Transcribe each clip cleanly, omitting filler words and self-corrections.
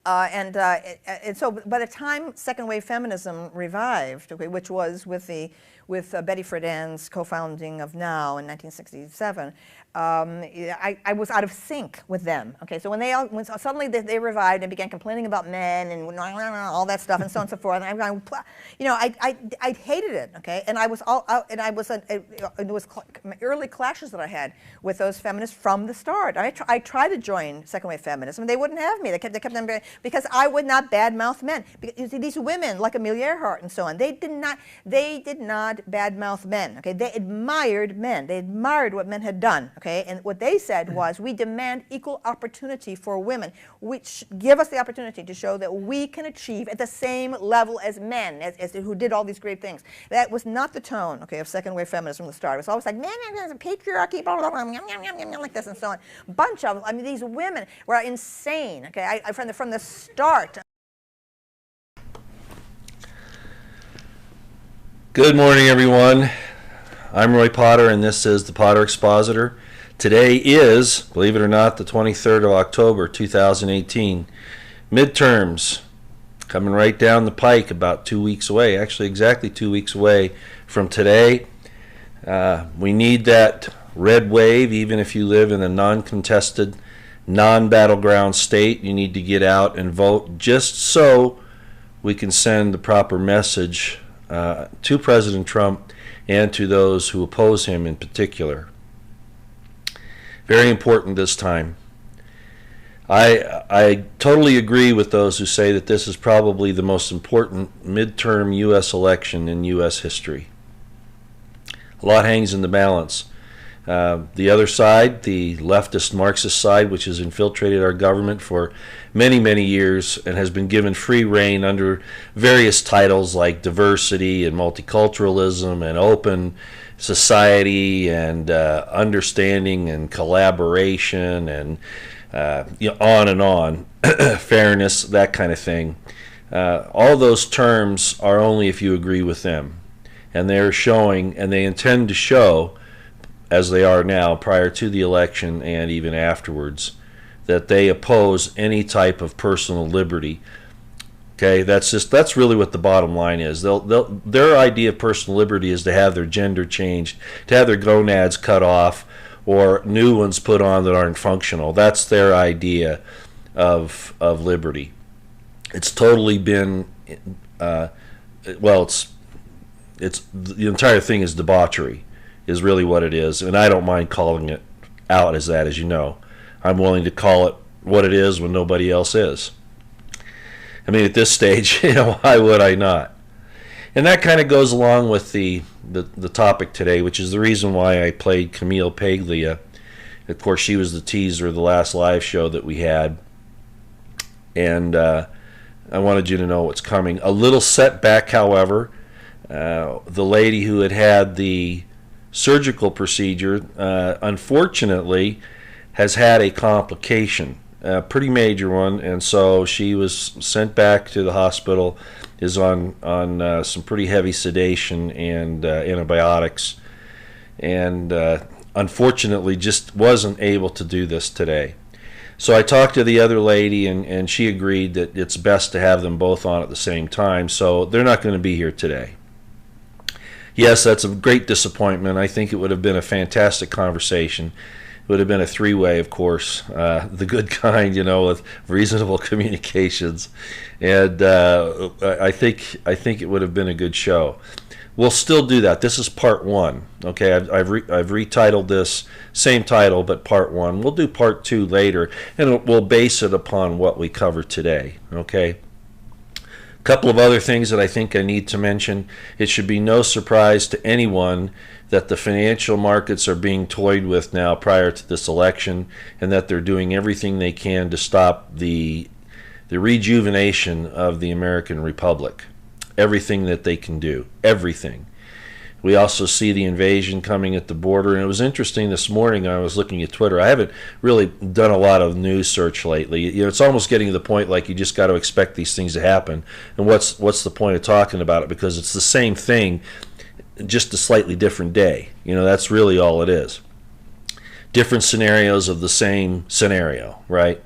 And so by the time second wave feminism revived, okay, which was with Betty Friedan's co-founding of NOW in 1967, I was out of sync with them. Okay, so when suddenly they revived and began complaining about men and all that stuff and so on and so forth, and I hated it. Okay, and I was all out, and it was early clashes that I had with those feminists from the start. I tried to join second wave feminism, and they wouldn't have me. They kept them because I would not badmouth men. Because you see, these women like Amelia Earhart and so on, they did not badmouth men. Okay, they admired men. They admired what men had done. Okay, and what they said was, we demand equal opportunity for women, which give us the opportunity to show that we can achieve at the same level as men, as who did all these great things. That was not the tone, okay, of second wave feminism from the start. It was always like, patriarchy, blah, blah, blah, like this and so on. Bunch of them. I mean, these women were insane. Okay, from the start. Good morning, everyone. I'm Roy Potter, and this is the Potter Expositor. Today is, believe it or not, the 23rd of October, 2018. Midterms coming right down the pike, about 2 weeks away. Actually, exactly 2 weeks away from today. We need that red wave, even if you live in a non-contested, non-battleground state. You need to get out and vote just so we can send the proper message to President Trump and to those who oppose him in particular. Very important this time. I totally agree with those who say that this is probably the most important midterm U.S. election in U.S. history. A lot hangs in the balance. The other side, the leftist Marxist side, which has infiltrated our government for many, many years and has been given free rein under various titles like diversity and multiculturalism and open society and understanding and collaboration and on and on, fairness, that kind of thing. All those terms are only if you agree with them. And they're showing, and they intend to show, as they are now prior to the election and even afterwards, that they oppose any type of personal liberty. Okay, that's really what the bottom line is. Their idea of personal liberty is to have their gender changed, to have their gonads cut off, or new ones put on that aren't functional. That's their idea of liberty. It's totally been it's the entire thing is debauchery, is really what it is, and I don't mind calling it out as that, as you know. I'm willing to call it what it is when nobody else is. I mean, at this stage, why would I not? And that kind of goes along with the topic today, which is the reason why I played Camille Paglia. Of course, she was the teaser of the last live show that we had, and I wanted you to know what's coming. A little setback, however. The lady who had the surgical procedure, unfortunately, has had a complication, a pretty major one, and so she was sent back to the hospital, is on some pretty heavy sedation and antibiotics, and unfortunately just wasn't able to do this today. So I talked to the other lady, and she agreed that it's best to have them both on at the same time, so they're not going to be here today. Yes, that's a great disappointment. I think it would have been a fantastic conversation. It would have been a three-way, of course, the good kind, with reasonable communications, and I think it would have been a good show. We'll still do that. This is part one. Okay, I've retitled this, same title but part one. We'll do part two later, and we'll base it upon what we cover today. Okay. A couple of other things that I think I need to mention. It should be no surprise to anyone that the financial markets are being toyed with now prior to this election, and that they're doing everything they can to stop the rejuvenation of the American Republic. Everything that they can do. Everything. We also see the invasion coming at the border, and it was interesting this morning. I was looking at Twitter. I haven't really done a lot of news search lately. It's almost getting to the point like you just got to expect these things to happen. And what's the point of talking about it? Because it's the same thing, just a slightly different day. That's really all it is. Different scenarios of the same scenario, right?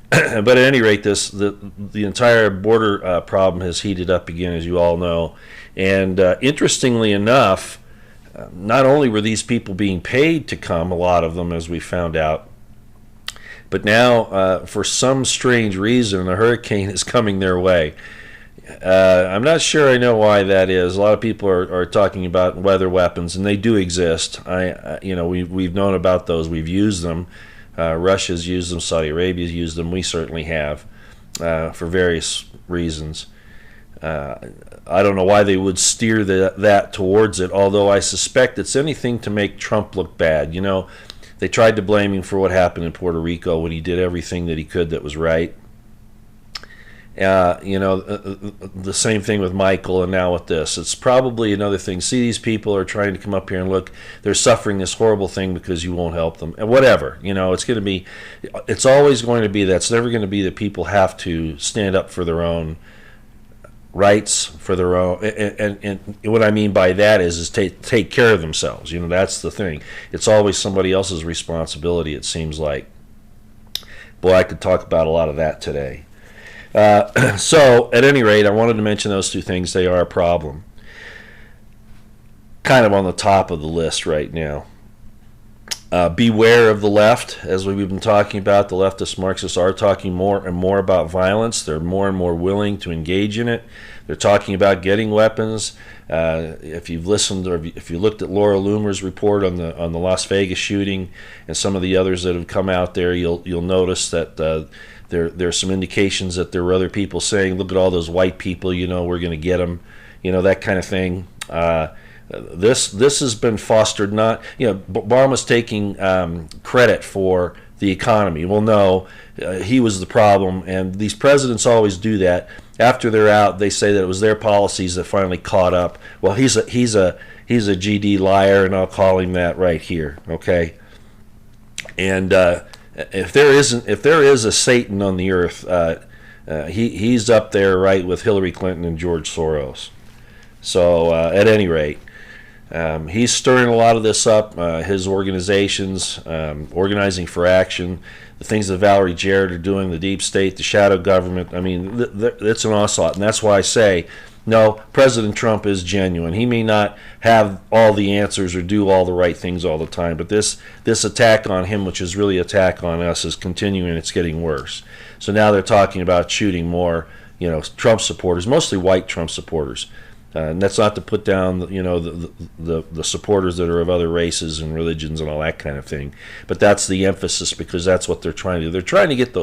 But at any rate, the entire border problem has heated up again, as you all know. And interestingly enough, not only were these people being paid to come, a lot of them, as we found out, but now, for some strange reason, a hurricane is coming their way. I'm not sure I know why that is. A lot of people are talking about weather weapons, and they do exist. We've known about those. We've used them. Russia's used them. Saudi Arabia's used them. We certainly have, for various reasons. I don't know why they would steer that towards it, although I suspect it's anything to make Trump look bad. You know, they tried to blame him for what happened in Puerto Rico when he did everything that he could that was right. The same thing with Michael, and now with this. It's probably another thing. See, these people are trying to come up here and look, they're suffering this horrible thing because you won't help them. And whatever, it's always going to be that. It's never going to be that people have to stand up for their own rights, for their own, and what I mean by that is take care of themselves. That's the thing. It's always somebody else's responsibility, it seems like. Boy, I could talk about a lot of that today. So, at any rate, I wanted to mention those two things. They are a problem. Kind of on the top of the list right now. Beware of the left. As we've been talking about, the leftist Marxists are talking more and more about violence. They're more and more willing to engage in it. They're talking about getting weapons. If you've listened, or if you looked at Laura Loomer's report on the Las Vegas shooting and some of the others that have come out there, you'll notice that there's some indications that there were other people saying, look at all those white people, we're going to get them, that kind of thing. This has been fostered, not, Obama's taking credit for the economy. Well, no, he was the problem, and these presidents always do that. After they're out, they say that it was their policies that finally caught up. Well, he's a GD liar, and I'll call him that right here, okay? And if there is a Satan on the earth, he's up there right with Hillary Clinton and George Soros. So at any rate, he's stirring a lot of this up. His organizations, Organizing for Action, the things that Valerie Jarrett are doing, the deep state, the shadow government. I mean, it's an onslaught, and that's why I say, no, President Trump is genuine. He may not have all the answers or do all the right things all the time, but this attack on him, which is really an attack on us, is continuing. It's getting worse. So now they're talking about shooting more, Trump supporters, mostly white Trump supporters. And that's not to put down, the supporters that are of other races and religions and all that kind of thing. But that's the emphasis, because that's what they're trying to do. They're trying to get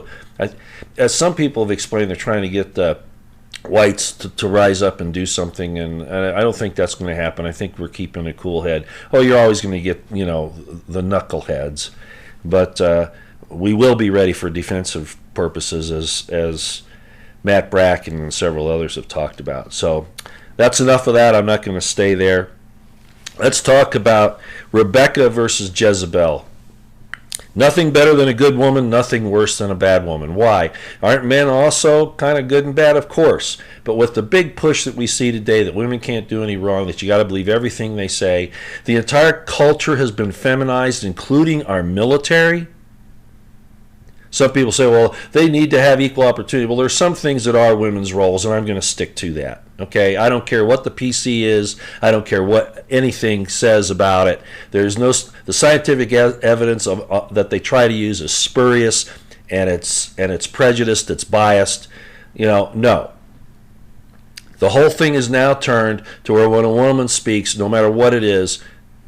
as some people have explained, they're trying to get the whites to rise up and do something, and I don't think that's going to happen. I think we're keeping a cool head. Oh, you're always going to get, the knuckleheads. But we will be ready for defensive purposes, as Matt Bracken and several others have talked about. So that's enough of that. I'm not going to stay there. Let's talk about Rebecca versus Jezebel. Nothing better than a good woman, nothing worse than a bad woman. Why? Aren't men also kind of good and bad? Of course. But with the big push that we see today, that women can't do any wrong, that you got to believe everything they say, the entire culture has been feminized, including our military. Some people say, well, they need to have equal opportunity. Well, there's some things that are women's roles, and I'm going to stick to that. Okay, I don't care what the PC is. I don't care what anything says about it. There's the scientific evidence of that they try to use is spurious, and it's prejudiced. It's biased. No. The whole thing is now turned to where when a woman speaks, no matter what it is,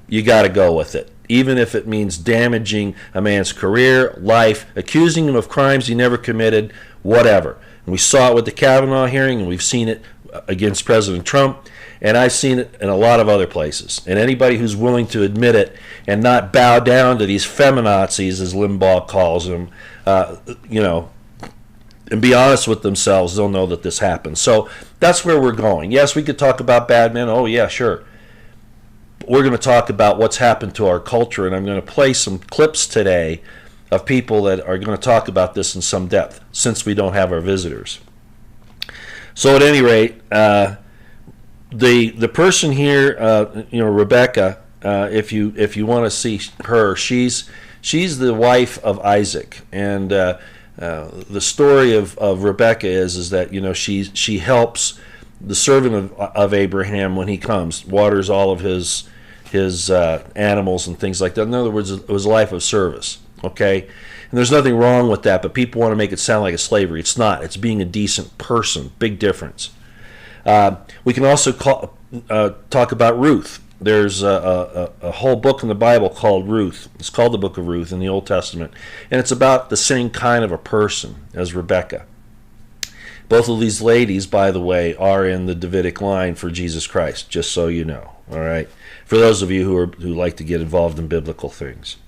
you got to go with it, even if it means damaging a man's career, life, accusing him of crimes he never committed, whatever. And we saw it with the Kavanaugh hearing, and we've seen it against President Trump, and I've seen it in a lot of other places. And anybody who's willing to admit it and not bow down to these feminazis, as Limbaugh calls them, and be honest with themselves, they'll know that this happens. So that's where we're going. Yes, we could talk about bad men. Oh, yeah, sure. But we're going to talk about what's happened to our culture, and I'm going to play some clips today of people that are going to talk about this in some depth, since we don't have our visitors. So at any rate, the person here, Rebecca, if you want to see her, she's the wife of Isaac, and the story of Rebecca is that, you know, she helps the servant of Abraham when he comes, waters all of his animals and things like that. In other words, it was a life of service. Okay, and there's nothing wrong with that, but people want to make it sound like a slavery. It's not. It's being a decent person. Big difference. We can also talk about Ruth. There's a whole book in the Bible called Ruth. It's called the Book of Ruth in the Old Testament, and it's about the same kind of a person as Rebecca. Both of these ladies, by the way, are in the Davidic line for Jesus Christ, just so you know. All right, for those of you who like to get involved in biblical things.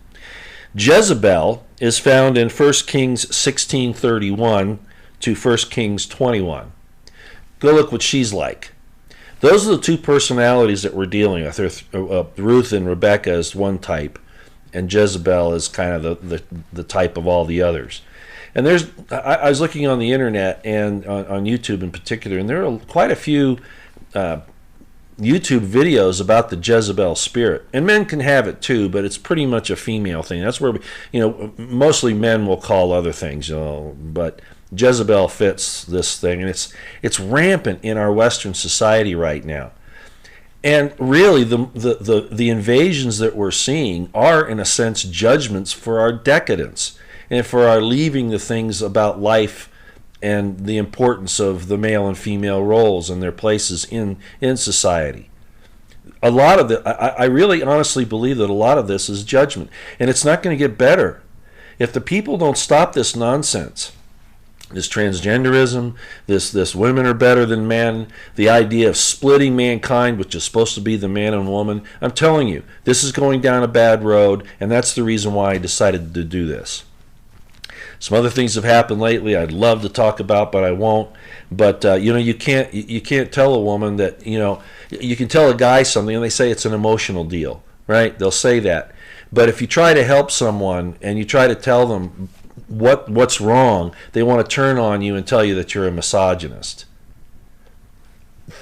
Jezebel is found in 1 Kings 16:31 to 1 Kings 21. Go look what she's like. Those are the two personalities that we're dealing with. Ruth and Rebecca is one type, and Jezebel is kind of the type of all the others. And I was looking on the internet and on YouTube in particular, and there are quite a few YouTube videos about the Jezebel spirit, and men can have it too, but it's pretty much a female thing. That's where mostly men will call other things, but Jezebel fits this thing, and it's rampant in our Western society right now. And really, the invasions that we're seeing are, in a sense, judgments for our decadence and for our leaving the things about life and the importance of the male and female roles and their places in society. A lot of I really honestly believe that a lot of this is judgment, and it's not going to get better if the people don't stop this nonsense. This transgenderism, this women are better than men, the idea of splitting mankind, which is supposed to be the man and woman. I'm telling you, this is going down a bad road, and that's the reason why I decided to do this. Some other things have happened lately I'd love to talk about, but I won't. But you can't tell a woman that, you can tell a guy something and they say it's an emotional deal, right? They'll say that. But if you try to help someone and you try to tell them what's wrong, they want to turn on you and tell you that you're a misogynist.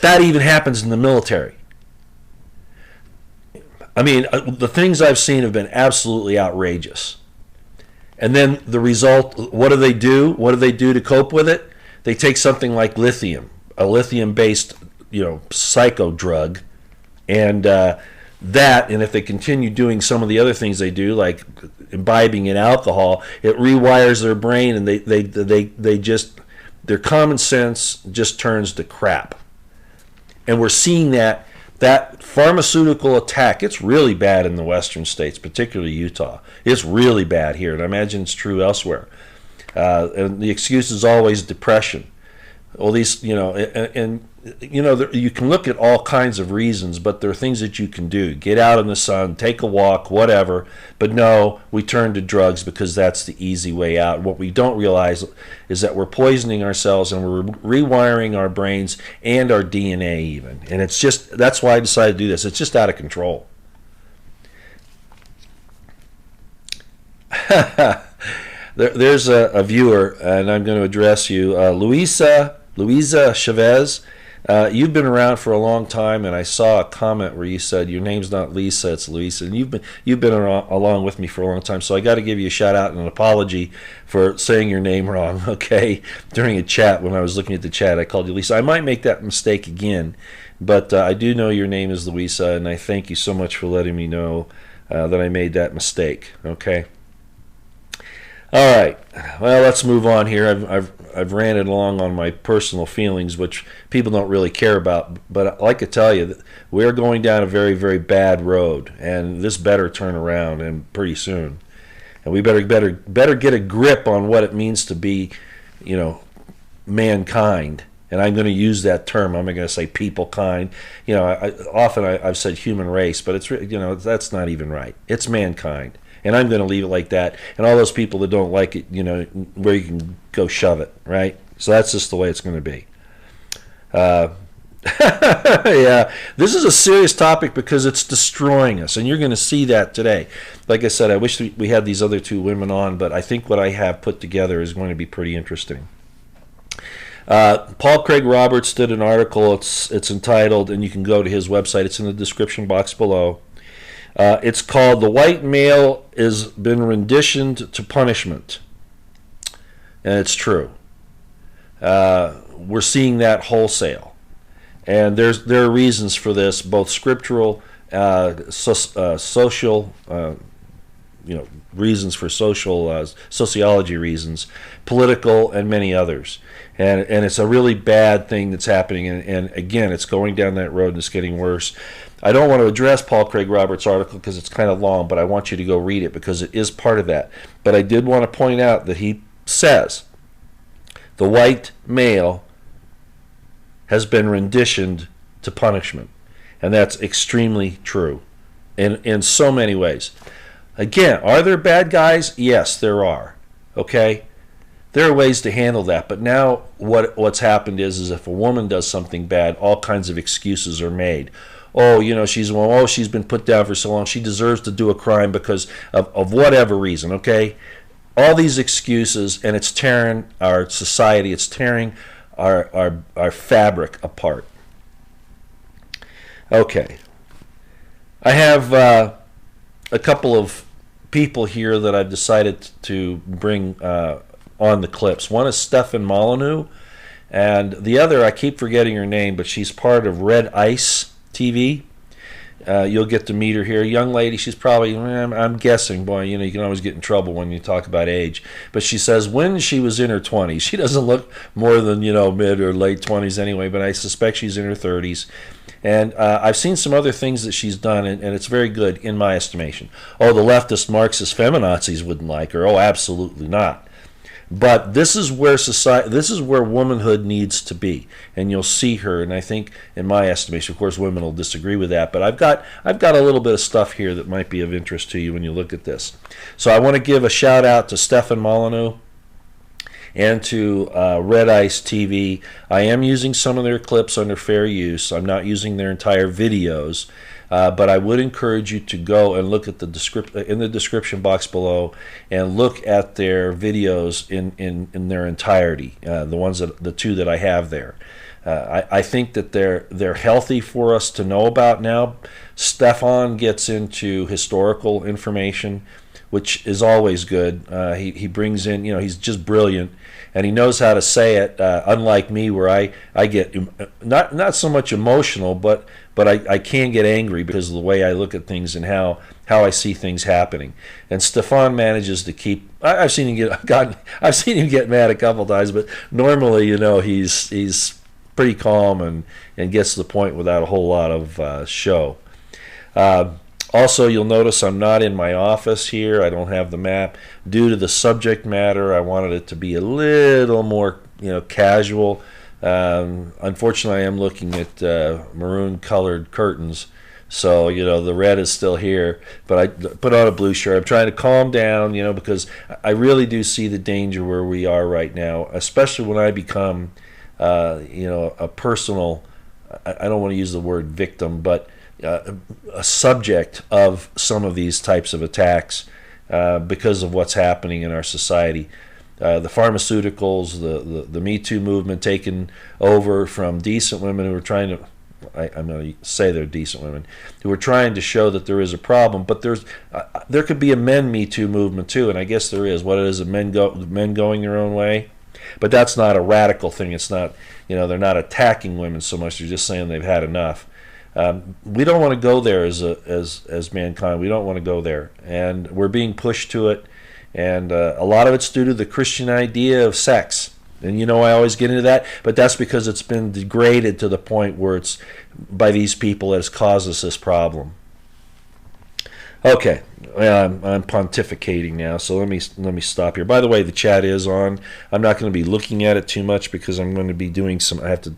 That even happens in the military. I mean, the things I've seen have been absolutely outrageous. And then the result, what do they do? What do they do to cope with it? They take something like lithium, a lithium-based, psycho drug, and and if they continue doing some of the other things they do, like imbibing in alcohol, it rewires their brain, and they just, their common sense just turns to crap. And we're seeing that pharmaceutical attack. It's really bad in the western states, particularly Utah. It's really bad here, and I imagine it's true elsewhere. And the excuse is always depression. Well, these, you can look at all kinds of reasons, but there are things that you can do. Get out in the sun, take a walk, whatever. But no, we turn to drugs because that's the easy way out. What we don't realize is that we're poisoning ourselves and we're rewiring our brains and our DNA even. And that's why I decided to do this. It's just out of control. There's a viewer, and I'm going to address you. Louisa Chavez, you've been around for a long time, and I saw a comment where you said your name's not Lisa, it's Louisa, and you've been along with me for a long time, so I got to give you a shout out and an apology for saying your name wrong, okay? During a chat, when I was looking at the chat, I called you Lisa. I might make that mistake again, but I do know your name is Louisa, and I thank you so much for letting me know that I made that mistake, okay? All right, well, let's move on here. I've ranted along on my personal feelings, which people don't really care about. But I'd like to tell you that we're going down a very, very bad road, and this better turn around, and pretty soon. And we better get a grip on what it means to be, mankind. And I'm going to use that term. I'm not going to say people kind. I've said human race, but it's that's not even right. It's mankind. And I'm going to leave it like that. And all those people that don't like it, where you can go shove it, right? So that's just the way it's going to be. Yeah, this is a serious topic because it's destroying us, and you're going to see that today. Like I said, I wish we had these other two women on, but I think what I have put together is going to be pretty interesting. Paul Craig Roberts did an article. It's entitled, and you can go to his website. It's in the description box below. It's called "The White Male Has Been Renditioned to Punishment." and it's true. We're seeing that wholesale, and there are reasons for this, both scriptural, social, reasons for social sociology reasons, political, and many others. And it's a really bad thing that's happening. And again, it's going down that road and it's getting worse. I don't want to address Paul Craig Roberts' article because it's kind of long, but I want you to go read it because it is part of that. But I did want to point out that he says the white male has been renditioned to punishment. And that's extremely true in so many ways. Again, are there bad guys? Yes, there are. Okay? There are ways to handle that. But now what's happened is if a woman does something bad, all kinds of excuses are made. Oh, she's been put down for so long. She deserves to do a crime because of whatever reason, okay? All these excuses, and it's tearing our society. It's tearing our fabric apart. Okay. I have a couple of people here that I've decided to bring on the clips. One is Stefan Molyneux, and the other, I keep forgetting her name, but she's part of Red Ice TV. You'll get to meet her here. A young lady, she's probably, I'm guessing, boy, you can always get in trouble when you talk about age. But she says when she was in her 20s, she doesn't look more than, mid or late 20s anyway, but I suspect she's in her 30s. And I've seen some other things that she's done, and it's very good in my estimation. Oh, the leftist Marxist feminazis wouldn't like her. Oh, absolutely not. But this is where womanhood needs to be, and you'll see her. And I think, in my estimation, of course, women will disagree with that. But I've got a little bit of stuff here that might be of interest to you when you look at this. So I want to give a shout out to Stefan Molyneux and to Red Ice TV. I am using some of their clips under fair use. I'm not using their entire videos. But I would encourage you to go and look at in the description box below and look at their videos in their entirety. The two that I have there. I think that they're healthy for us to know about now. Stefan gets into historical information, which is always good. He brings in, he's just brilliant, and he knows how to say it. Unlike me, where I get not so much emotional, but I can get angry because of the way I look at things and how I see things happening. And Stefan manages to keep. I've seen him get mad a couple times, but normally, he's pretty calm and gets to the point without a whole lot of show. Also, you'll notice I'm not in my office here. I don't have the map. Due to the subject matter, I wanted it to be a little more, casual. Unfortunately, I am looking at maroon-colored curtains, so, the red is still here. But I put on a blue shirt. I'm trying to calm down, because I really do see the danger where we are right now, especially when I become, a personal, I don't want to use the word victim, but a subject of some of these types of attacks because of what's happening in our society. The pharmaceuticals, the Me Too movement taken over from decent women who are trying to, I'm going to say they're decent women, who are trying to show that there is a problem. But there could be a men Me Too movement too, and I guess there is. What it is, men going their own way. But that's not a radical thing. It's not, they're not attacking women so much. They're just saying they've had enough. We don't want to go there as mankind. We don't want to go there, and we're being pushed to it. And a lot of it's due to the Christian idea of sex. And I always get into that, but that's because it's been degraded to the point where it's by these people that has caused us this problem. Okay, I'm pontificating now, so let me stop here. By the way, the chat is on. I'm not going to be looking at it too much because I'm going to be doing I have to,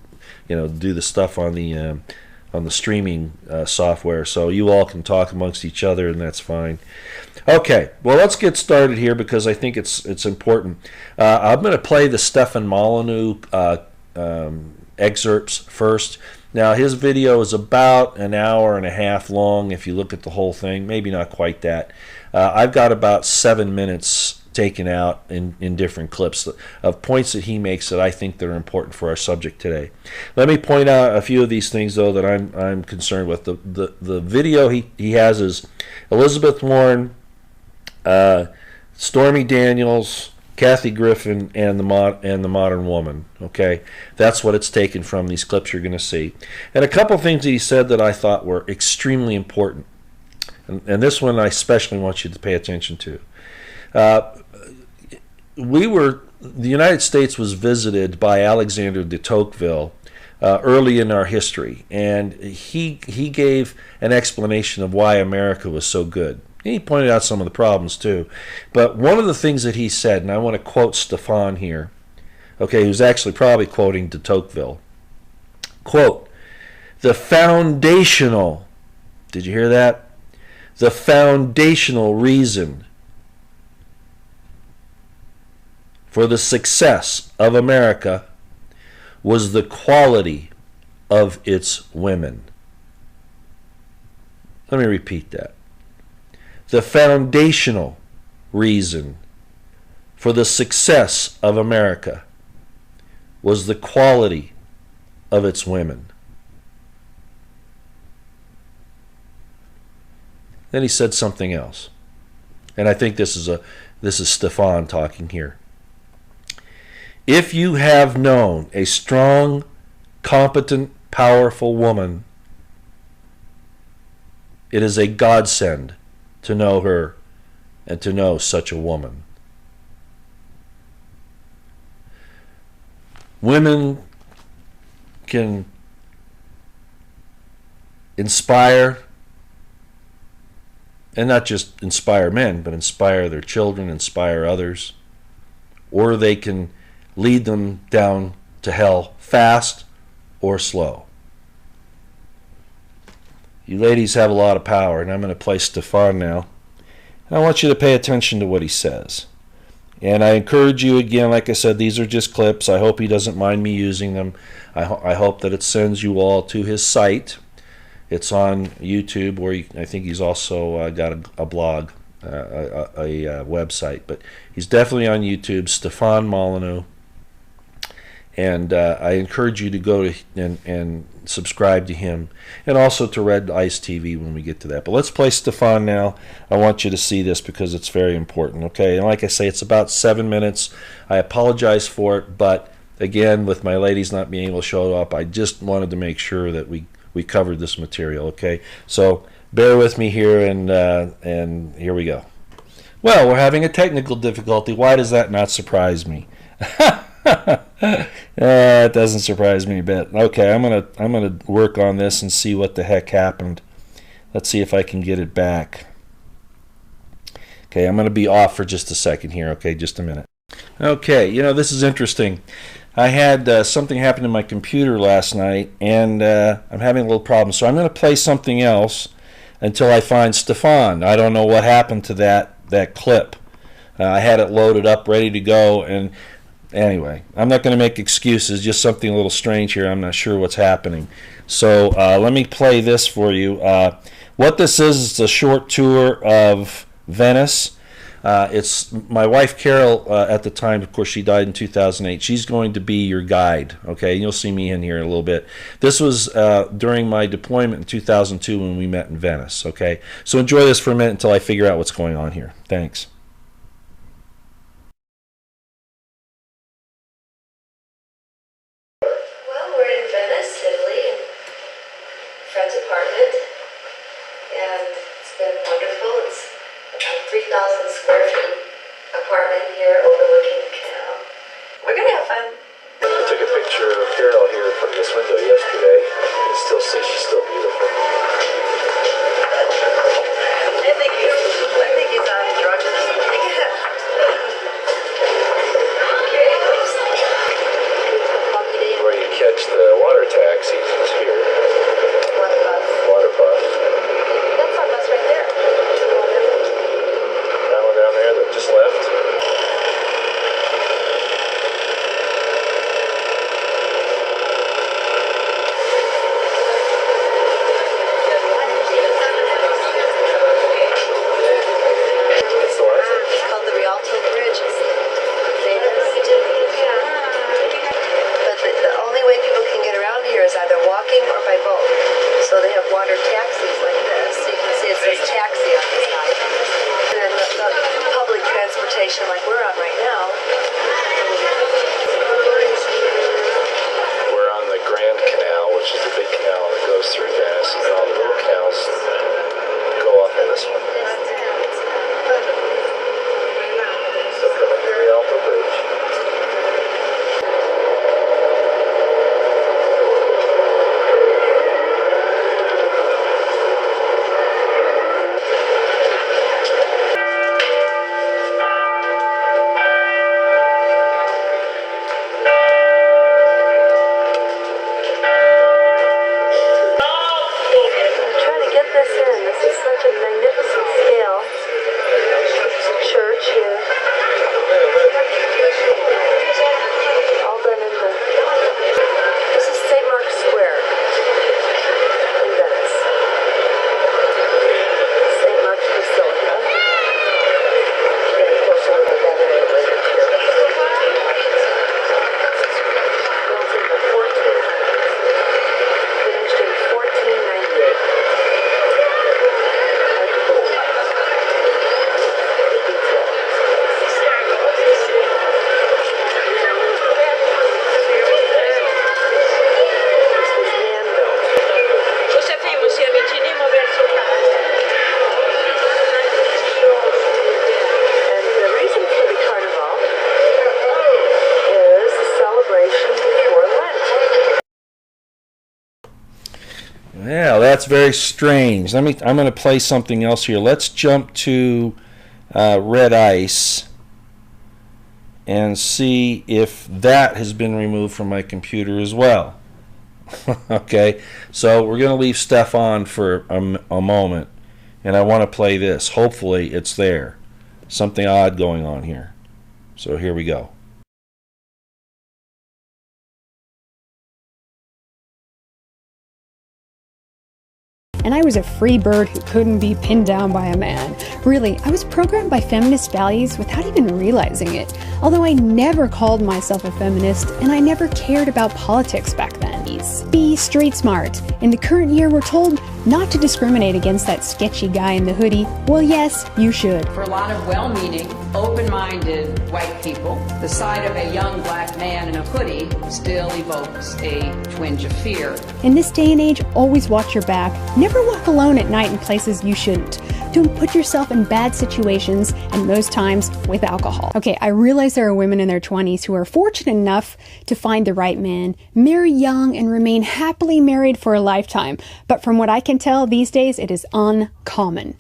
do the stuff on the streaming software, so you all can talk amongst each other, and that's fine. Okay, well, let's get started here because I think it's important. I'm going to play the Stefan Molyneux excerpts first. Now, his video is about an hour and a half long if you look at the whole thing, maybe not quite that. I've got about 7 minutes taken out in different clips of points that he makes that I think that are important for our subject today. Let me point out a few of these things, though, that I'm concerned with. The video he has is Elizabeth Warren, Stormy Daniels, Kathy Griffin and the modern woman. Okay, that's what it's taken from these clips you're going to see, and a couple things that he said that I thought were extremely important, and this one I especially want you to pay attention to. The United States was visited by Alexander de Tocqueville early in our history, and he gave an explanation of why America was so good. He pointed out some of the problems too. But one of the things that he said, and I want to quote Stefan here, okay, who's actually probably quoting de Tocqueville. Quote, the foundational, did you hear that? The foundational reason for the success of America was the quality of its women. Let me repeat that. The foundational reason for the success of America was the quality of its women. Then he said something else. And I think this is Stefan talking here. If you have known a strong, competent, powerful woman, it is a godsend to know her and to know such a woman. Women can inspire, and not just inspire men, but inspire their children, inspire others, or they can lead them down to hell fast or slow. You ladies have a lot of power, and I'm going to play Stefan now. And I want you to pay attention to what he says. And I encourage you again, like I said, these are just clips. I hope he doesn't mind me using them. I hope that it sends you all to his site. It's on YouTube, where I think he's also got a blog, a website. But he's definitely on YouTube, Stefan Molyneux. And I encourage you to go to and subscribe to him, and also to Red Ice TV when we get to that. But let's play Stefan now. I want you to see this because it's very important, okay? And like I say, it's about 7 minutes. I apologize for it, but again, with my ladies not being able to show up, I just wanted to make sure that we covered this material, okay? So bear with me here, and here we go. Well, we're having a technical difficulty. Why does that not surprise me? It doesn't surprise me a bit. Okay, I'm gonna work on this and see what the heck happened. Let's see if I can get it back. Okay, I'm gonna be off for just a second here. Okay, just a minute. Okay, this is interesting. I had something happen to my computer last night, and I'm having a little problem. So I'm gonna play something else until I find Stefan. I don't know what happened to that clip. I had it loaded up, ready to go, and anyway, I'm not going to make excuses, just something a little strange here. I'm not sure what's happening. So let me play this for you. What this is a short tour of Venice. It's my wife Carol at the time, of course, she died in 2008. She's going to be your guide, okay? You'll see me in here in a little bit. This was during my deployment in 2002 when we met in Venice, okay? So enjoy this for a minute until I figure out what's going on here. Thanks. that's very strange. I'm going to play something else here. Let's jump to Red Ice and see if that has been removed from my computer as well. Okay, so we're going to leave Stefan for a moment, and I want to play this. Hopefully it's there. Something odd going on here. So here we go. And I was a free bird who couldn't be pinned down by a man. Really, I was programmed by feminist values without even realizing it. Although I never called myself a feminist, and I never cared about politics back then. Be street smart. In the current year, we're told not to discriminate against that sketchy guy in the hoodie. Well, yes, you should. For a lot of well-meaning, open-minded white people, the sight of a young black man in a hoodie still evokes a twinge of fear. In this day and age, always watch your back. Never walk alone at night in places you shouldn't. Don't put yourself in bad situations, and most times with alcohol. Okay, I realize there are women in their 20s who are fortunate enough to find the right man, marry young, and remain happily married for a lifetime. But from what I can tell, these days it is uncommon.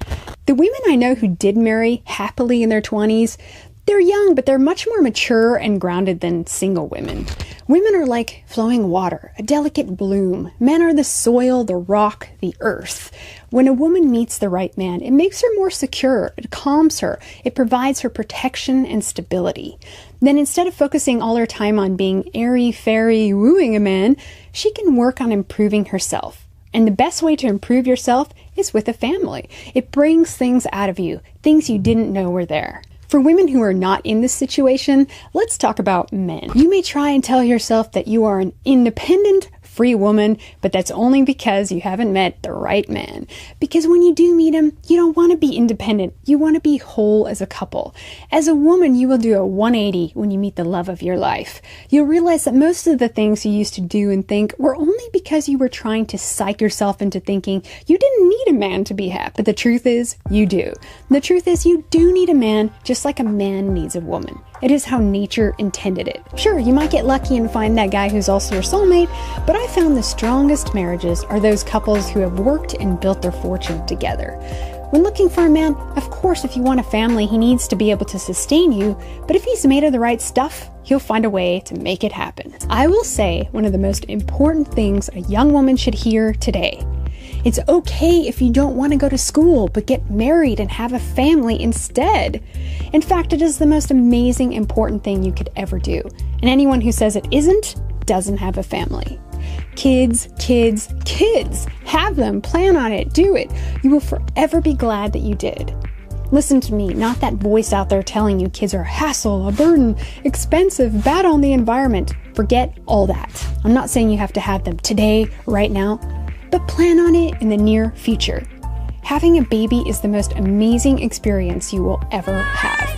The women I know who did marry happily in their 20s, they're young, but they're much more mature and grounded than single women. Women are like flowing water, a delicate bloom. Men are the soil, the rock, the earth. When a woman meets the right man, it makes her more secure, it calms her, it provides her protection and stability. Then instead of focusing all her time on being airy-fairy wooing a man, she can work on improving herself. And the best way to improve yourself is with a family. It brings things out of you, things you didn't know were there. For women who are not in this situation, let's talk about men. You may try and tell yourself that you are an independent, free woman, but that's only because you haven't met the right man. Because when you do meet him, you don't want to be independent. You want to be whole as a couple. As a woman, you will do a 180 when you meet the love of your life. You'll realize that most of the things you used to do and think were only because you were trying to psych yourself into thinking you didn't need a man to be happy. But the truth is, you do. The truth is, you do need a man just like a man needs a woman. It is how nature intended it. Sure, you might get lucky and find that guy who's also your soulmate, but I found the strongest marriages are those couples who have worked and built their fortune together. When looking for a man, of course, if you want a family, he needs to be able to sustain you, but if he's made of the right stuff, he'll find a way to make it happen. I will say one of the most important things a young woman should hear today. It's okay if you don't want to go to school, but get married and have a family instead. In fact, it is the most amazing, important thing you could ever do. And anyone who says it isn't, doesn't have a family. Kids, kids, kids! Have them, plan on it, do it. You will forever be glad that you did. Listen to me, not that voice out there telling you kids are a hassle, a burden, expensive, bad on the environment. Forget all that. I'm not saying you have to have them today, right now, but plan on it in the near future. Having a baby is the most amazing experience you will ever have.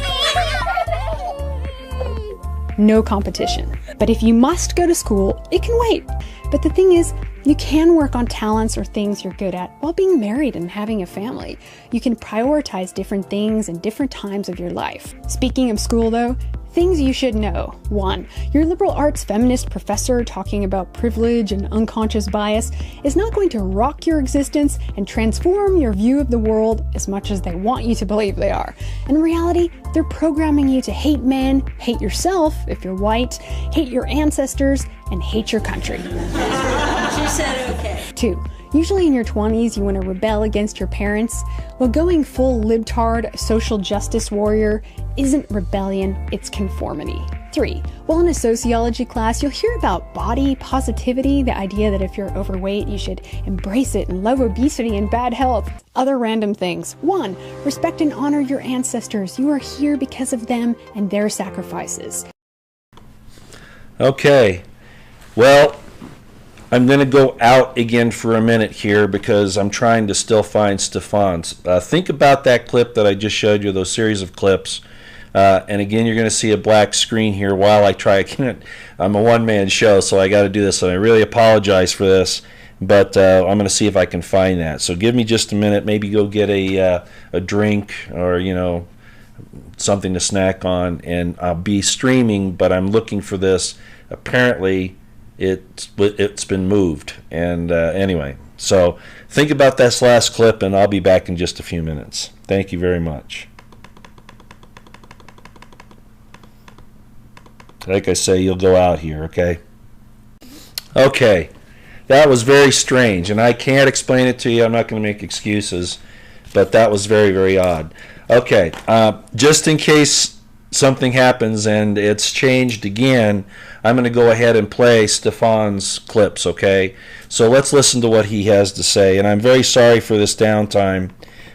No competition. But if you must go to school, it can wait. But the thing is, you can work on talents or things you're good at while being married and having a family. You can prioritize different things in different times of your life. Speaking of school though, things you should know. 1. Your liberal arts feminist professor talking about privilege and unconscious bias is not going to rock your existence and transform your view of the world as much as they want you to believe they are. In reality, they're programming you to hate men, hate yourself if you're white, hate your ancestors, and hate your country. She said okay. 2. Usually in your 20s, you want to rebel against your parents. Well, going full libtard, social justice warrior isn't rebellion, it's conformity. 3. Well, in a sociology class, you'll hear about body positivity, the idea that if you're overweight, you should embrace it and love obesity and bad health. Other random things. 1. Respect and honor your ancestors. You are here because of them and their sacrifices. Okay. Well, I'm going to go out again for a minute here because I'm trying to still find Stefan's. Think about that clip that I just showed you, those series of clips. And again, you're going to see a black screen here while I try. I'm a one-man show, so I got to do this, and I really apologize for this. But I'm going to see if I can find that. So give me just a minute. Maybe go get a drink or, something to snack on, and I'll be streaming, but I'm looking for this. Apparently, it's been moved. And anyway, So think about this last clip, and I'll be back in just a few minutes. Thank you very much. Like I say, you'll go out here, okay? Okay, that was very strange, and I can't explain it to you. I'm not going to make excuses, but that was very, very odd. Okay, just in case something happens and it's changed again, I'm going to go ahead and play Stefan's clips, okay? So let's listen to what he has to say, and I'm very sorry for this downtime.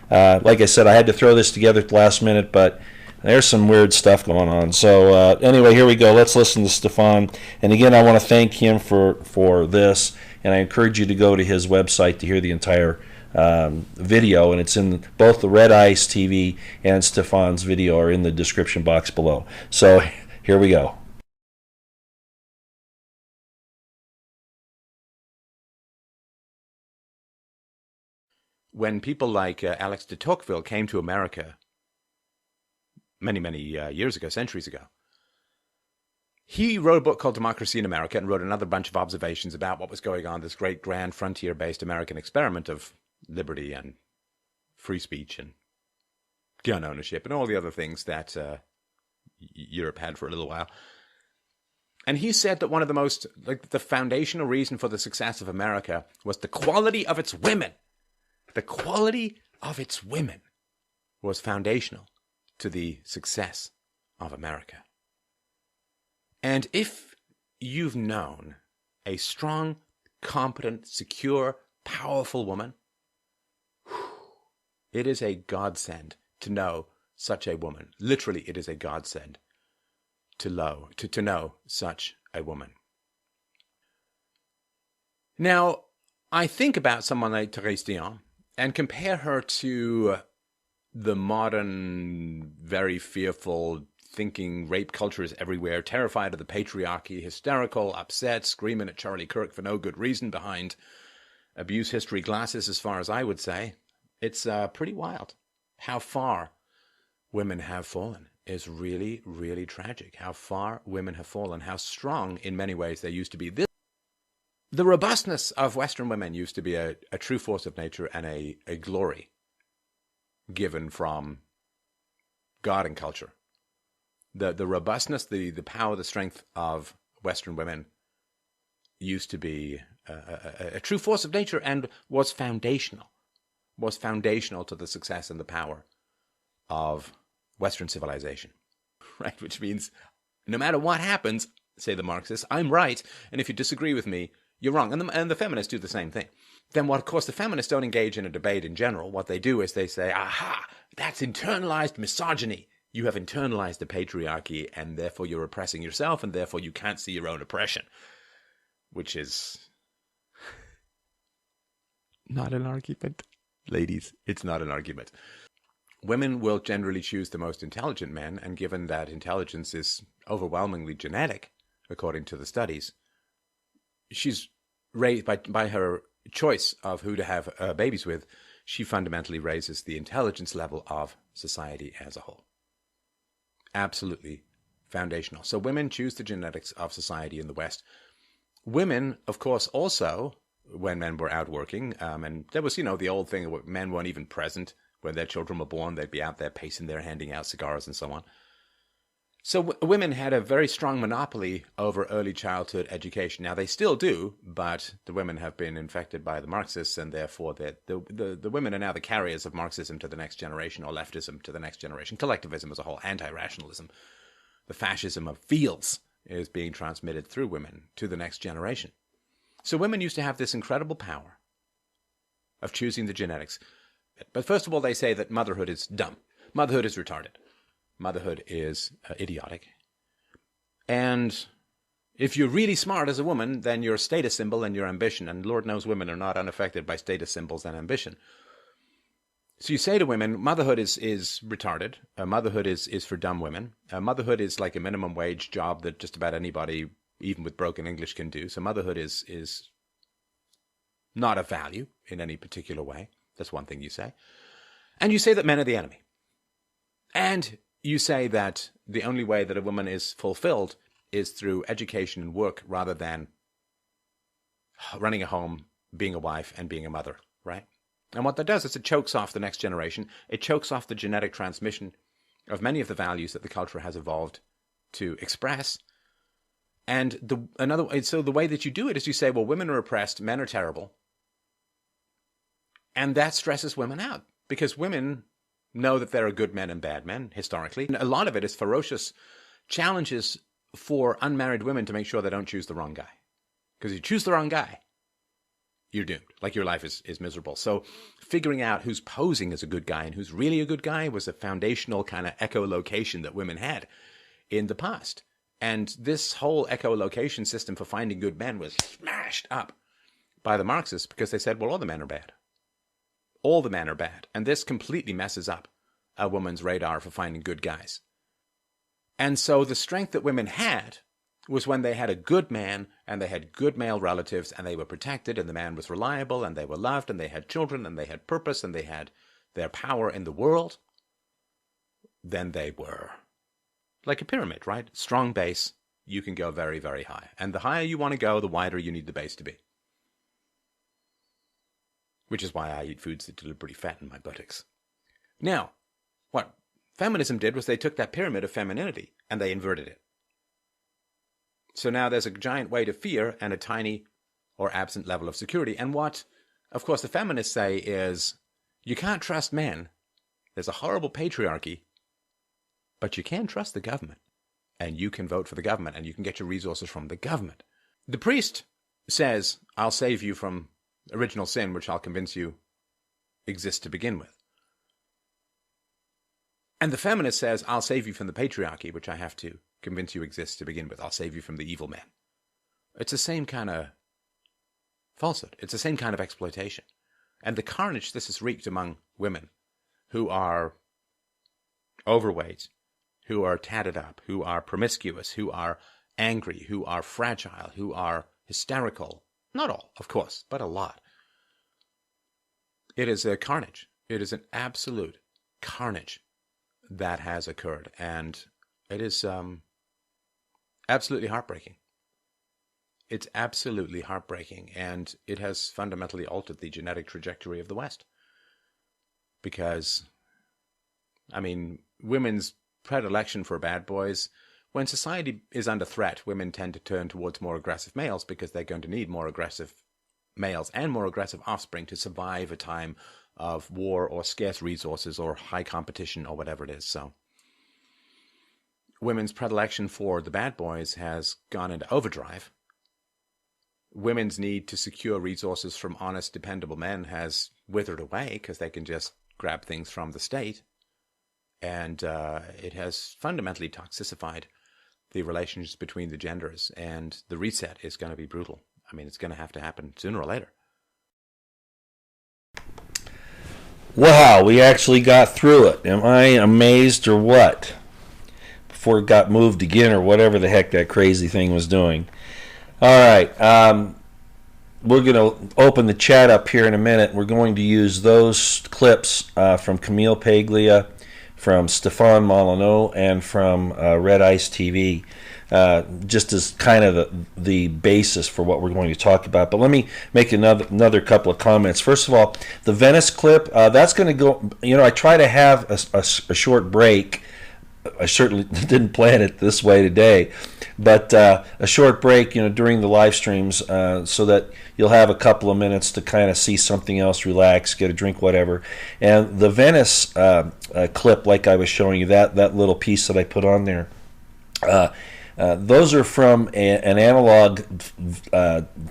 Like I said, I had to throw this together at the last minute, but there's some weird stuff going on. So anyway, here we go. Let's listen to Stefan. And again, I want to thank him for this, and I encourage you to go to his website to hear the entire video, and it's in both the Red Ice TV and Stefan's video are in the description box below. So here we go. When people like Alex de Tocqueville came to America many, many years ago, centuries ago, he wrote a book called Democracy in America and wrote another bunch of observations about what was going on, this great grand frontier-based American experiment of liberty and free speech and gun ownership and all the other things that Europe had for a little while. And he said that one of the most, like, the foundational reason for the success of America was the quality of its women. The quality of its women was foundational to the success of America. And if you've known a strong, competent, secure, powerful woman, it is a godsend to know such a woman. Literally, it is a godsend to know such a woman. Now, I think about someone like Thérèse Dion and compare her to the modern, very fearful, thinking rape cultures everywhere, terrified of the patriarchy, hysterical, upset, screaming at Charlie Kirk for no good reason behind abuse history glasses, as far as I would say. It's pretty wild. How far women have fallen is really, really tragic. How far women have fallen, how strong in many ways they used to be. The robustness of Western women used to be a true force of nature and a glory given from God and culture. The robustness, the power, the strength of Western women used to be a true force of nature and was foundational to the success and the power of Western civilization, right? Which means no matter what happens, say the Marxists, I'm right, and if you disagree with me, you're wrong. And the feminists do the same thing. Then what, of course, the feminists don't engage in a debate in general. What they do is they say, aha, that's internalized misogyny. You have internalized the patriarchy, and therefore you're oppressing yourself, and therefore you can't see your own oppression. Which is not an argument. Ladies, it's not an argument. Women will generally choose the most intelligent men, and given that intelligence is overwhelmingly genetic, according to the studies, she's raised by her choice of who to have babies with, she fundamentally raises the intelligence level of society as a whole. Absolutely foundational. So women choose the genetics of society in the West. Women, of course, also, when men were out working, and there was, the old thing where men weren't even present when their children were born. They'd be out there pacing there, handing out cigars and so on. So women had a very strong monopoly over early childhood education. Now, they still do, but the women have been infected by the Marxists, and therefore the women are now the carriers of Marxism to the next generation, or leftism to the next generation, collectivism as a whole, anti-rationalism. The fascism of fields is being transmitted through women to the next generation. So women used to have this incredible power of choosing the genetics. But first of all, they say that motherhood is dumb. Motherhood is retarded. Motherhood is idiotic. And if you're really smart as a woman, then you're a status symbol and your ambition. And Lord knows women are not unaffected by status symbols and ambition. So you say to women, motherhood is retarded. Motherhood is for dumb women. Motherhood is like a minimum wage job that just about anybody, even with broken English, can do. So motherhood is not of value in any particular way. That's one thing you say. And you say that men are the enemy. And you say that the only way that a woman is fulfilled is through education and work rather than running a home, being a wife and being a mother, right? And what that does is it chokes off the next generation. It chokes off the genetic transmission of many of the values that the culture has evolved to express. And so the way that you do it is you say, well, women are oppressed, men are terrible. And that stresses women out because women know that there are good men and bad men historically. And a lot of it is ferocious challenges for unmarried women to make sure they don't choose the wrong guy. Because if you choose the wrong guy, you're doomed. Like your life is miserable. So figuring out who's posing as a good guy and who's really a good guy was a foundational kind of echolocation that women had in the past. And this whole echolocation system for finding good men was smashed up by the Marxists because they said, well, all the men are bad. All the men are bad. And this completely messes up a woman's radar for finding good guys. And so the strength that women had was when they had a good man and they had good male relatives and they were protected and the man was reliable and they were loved and they had children and they had purpose and they had their power in the world. Then they were like a pyramid, right? Strong base, you can go very, very high. And the higher you want to go, the wider you need the base to be. Which is why I eat foods that deliberately fatten my buttocks. Now, what feminism did was they took that pyramid of femininity and they inverted it. So now there's a giant weight of fear and a tiny or absent level of security. And what, of course, the feminists say is, you can't trust men. There's a horrible patriarchy. But you can trust the government, and you can vote for the government, and you can get your resources from the government. The priest says, I'll save you from original sin, which I'll convince you exists to begin with. And the feminist says, I'll save you from the patriarchy, which I have to convince you exists to begin with. I'll save you from the evil man. It's the same kind of falsehood. It's the same kind of exploitation. And the carnage this has wreaked among women who are overweight, who are tatted up, who are promiscuous, who are angry, who are fragile, who are hysterical. Not all, of course, but a lot. It is a carnage. It is an absolute carnage that has occurred. And it is absolutely heartbreaking. It's absolutely heartbreaking. And it has fundamentally altered the genetic trajectory of the West. Because, I mean, women's predilection for bad boys, when society is under threat, women tend to turn towards more aggressive males because they're going to need more aggressive males and more aggressive offspring to survive a time of war or scarce resources or high competition or whatever it is. So women's predilection for the bad boys has gone into overdrive. Women's need to secure resources from honest, dependable men has withered away because they can just grab things from the state. And it has fundamentally toxicified the relations between the genders. And the reset is going to be brutal. I mean, it's going to have to happen sooner or later. Wow, we actually got through it. Am I amazed or what? Before it got moved again or whatever the heck that crazy thing was doing. All right. We're going to open the chat up here in a minute. We're going to use those clips from Camille Paglia, from Stefan Molyneux, and from Red Ice TV, just as kind of the basis for what we're going to talk about. But let me make another couple of comments. First of all, the Venice clip, that's going to go, I try to have a short break. I certainly didn't plan it this way today, but a short break, during the live streams, so that you'll have a couple of minutes to kind of see something else, relax, get a drink, whatever. And the Venice clip, like I was showing you, that little piece that I put on there, those are from an analog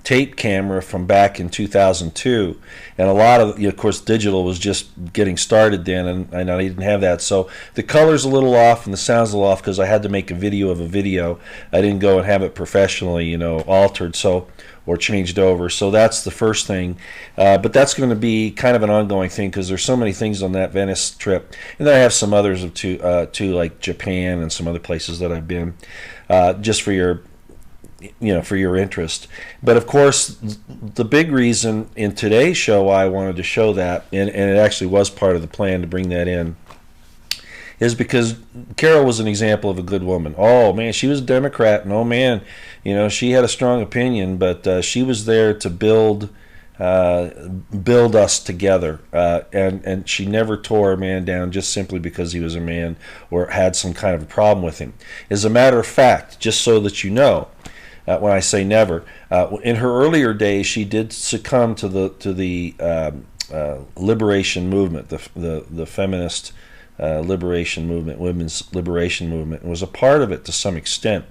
tape camera from back in 2002, and a lot of course, digital was just getting started then, and I didn't have that, so the color's a little off and the sound's a little off because I had to make a video of a video. I didn't go and have it professionally, altered, or changed over. So that's the first thing, but that's going to be kind of an ongoing thing because there's so many things on that Venice trip, and then I have some others too, like Japan and some other places that I've been. Just for your interest. But of course, the big reason in today's show I wanted to show that, and it actually was part of the plan to bring that in, is because Carol was an example of a good woman. Oh man, she was a Democrat, and oh man, she had a strong opinion, but she was there to build build us together. And she never tore a man down just simply because he was a man or had some kind of a problem with him. As a matter of fact, just so that you know, when I say never, in her earlier days, she did succumb to the liberation movement, the feminist liberation movement, women's liberation movement, and was a part of it to some extent.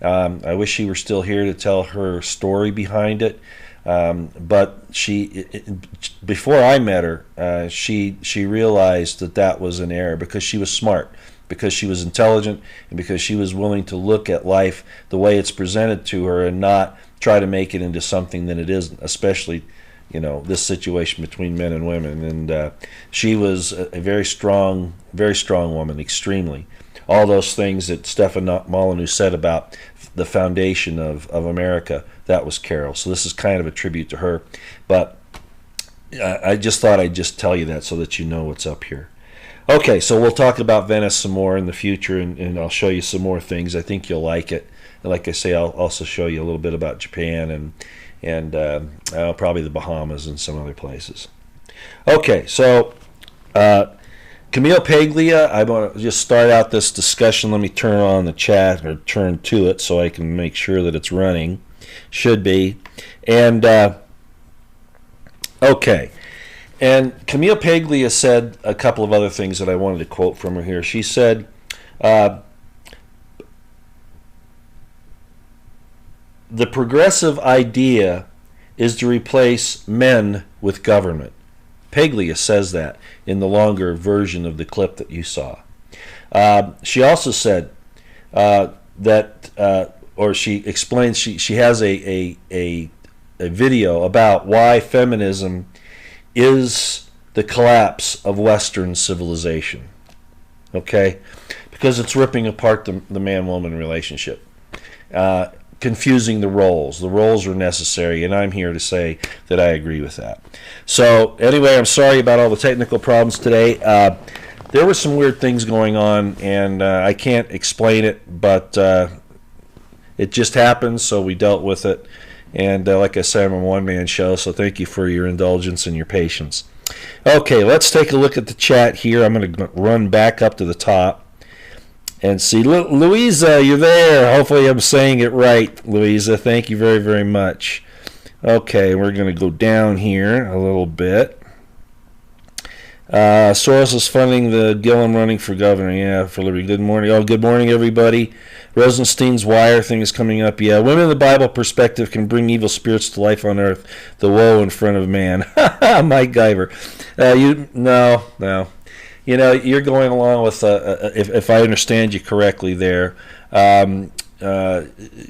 I wish she were still here to tell her story behind it. But before I met her, she realized that was an error because she was smart, because she was intelligent, and because she was willing to look at life the way it's presented to her and not try to make it into something that it isn't, especially, this situation between men and women. And she was a very strong woman, extremely. All those things that Stefan Molyneux said about the foundation of America, that was Carol. So this is kind of a tribute to her. But I just thought I'd just tell you that so that you know what's up here. Okay, so we'll talk about Venice some more in the future, and I'll show you some more things. I think you'll like it. And like I say, I'll also show you a little bit about Japan and probably the Bahamas and some other places. Okay, so Camille Paglia, I want to just start out this discussion. Let me turn on the chat, or turn to it, so I can make sure that it's running. Should be. And, okay. And Camille Paglia said a couple of other things that I wanted to quote from her here. She said, the progressive idea is to replace men with government. Paglia says that in the longer version of the clip that you saw. She also said or she explains, she has a video about why feminism is the collapse of Western civilization. Okay? Because it's ripping apart the man-woman relationship. Confusing the roles. The roles are necessary, and I'm here to say that I agree with that. So, anyway, I'm sorry about all the technical problems today. There were some weird things going on, and I can't explain it, but it just happened, so we dealt with it. And like I said, I'm a one-man show, so thank you for your indulgence and your patience. Okay, let's take a look at the chat here. I'm going to run back up to the top and see. Louisa, you're there. Hopefully I'm saying it right, Louisa. Thank you very, very much. Okay, we're going to go down here a little bit. Soros is funding the Gillum running for governor. Yeah, for Liberty. Good morning. Oh, good morning, everybody. Rosenstein's wire thing is coming up. Yeah, women in the Bible perspective can bring evil spirits to life on earth. The woe in front of man. Mike Guyver. No. You're going along with, if I understand you correctly there,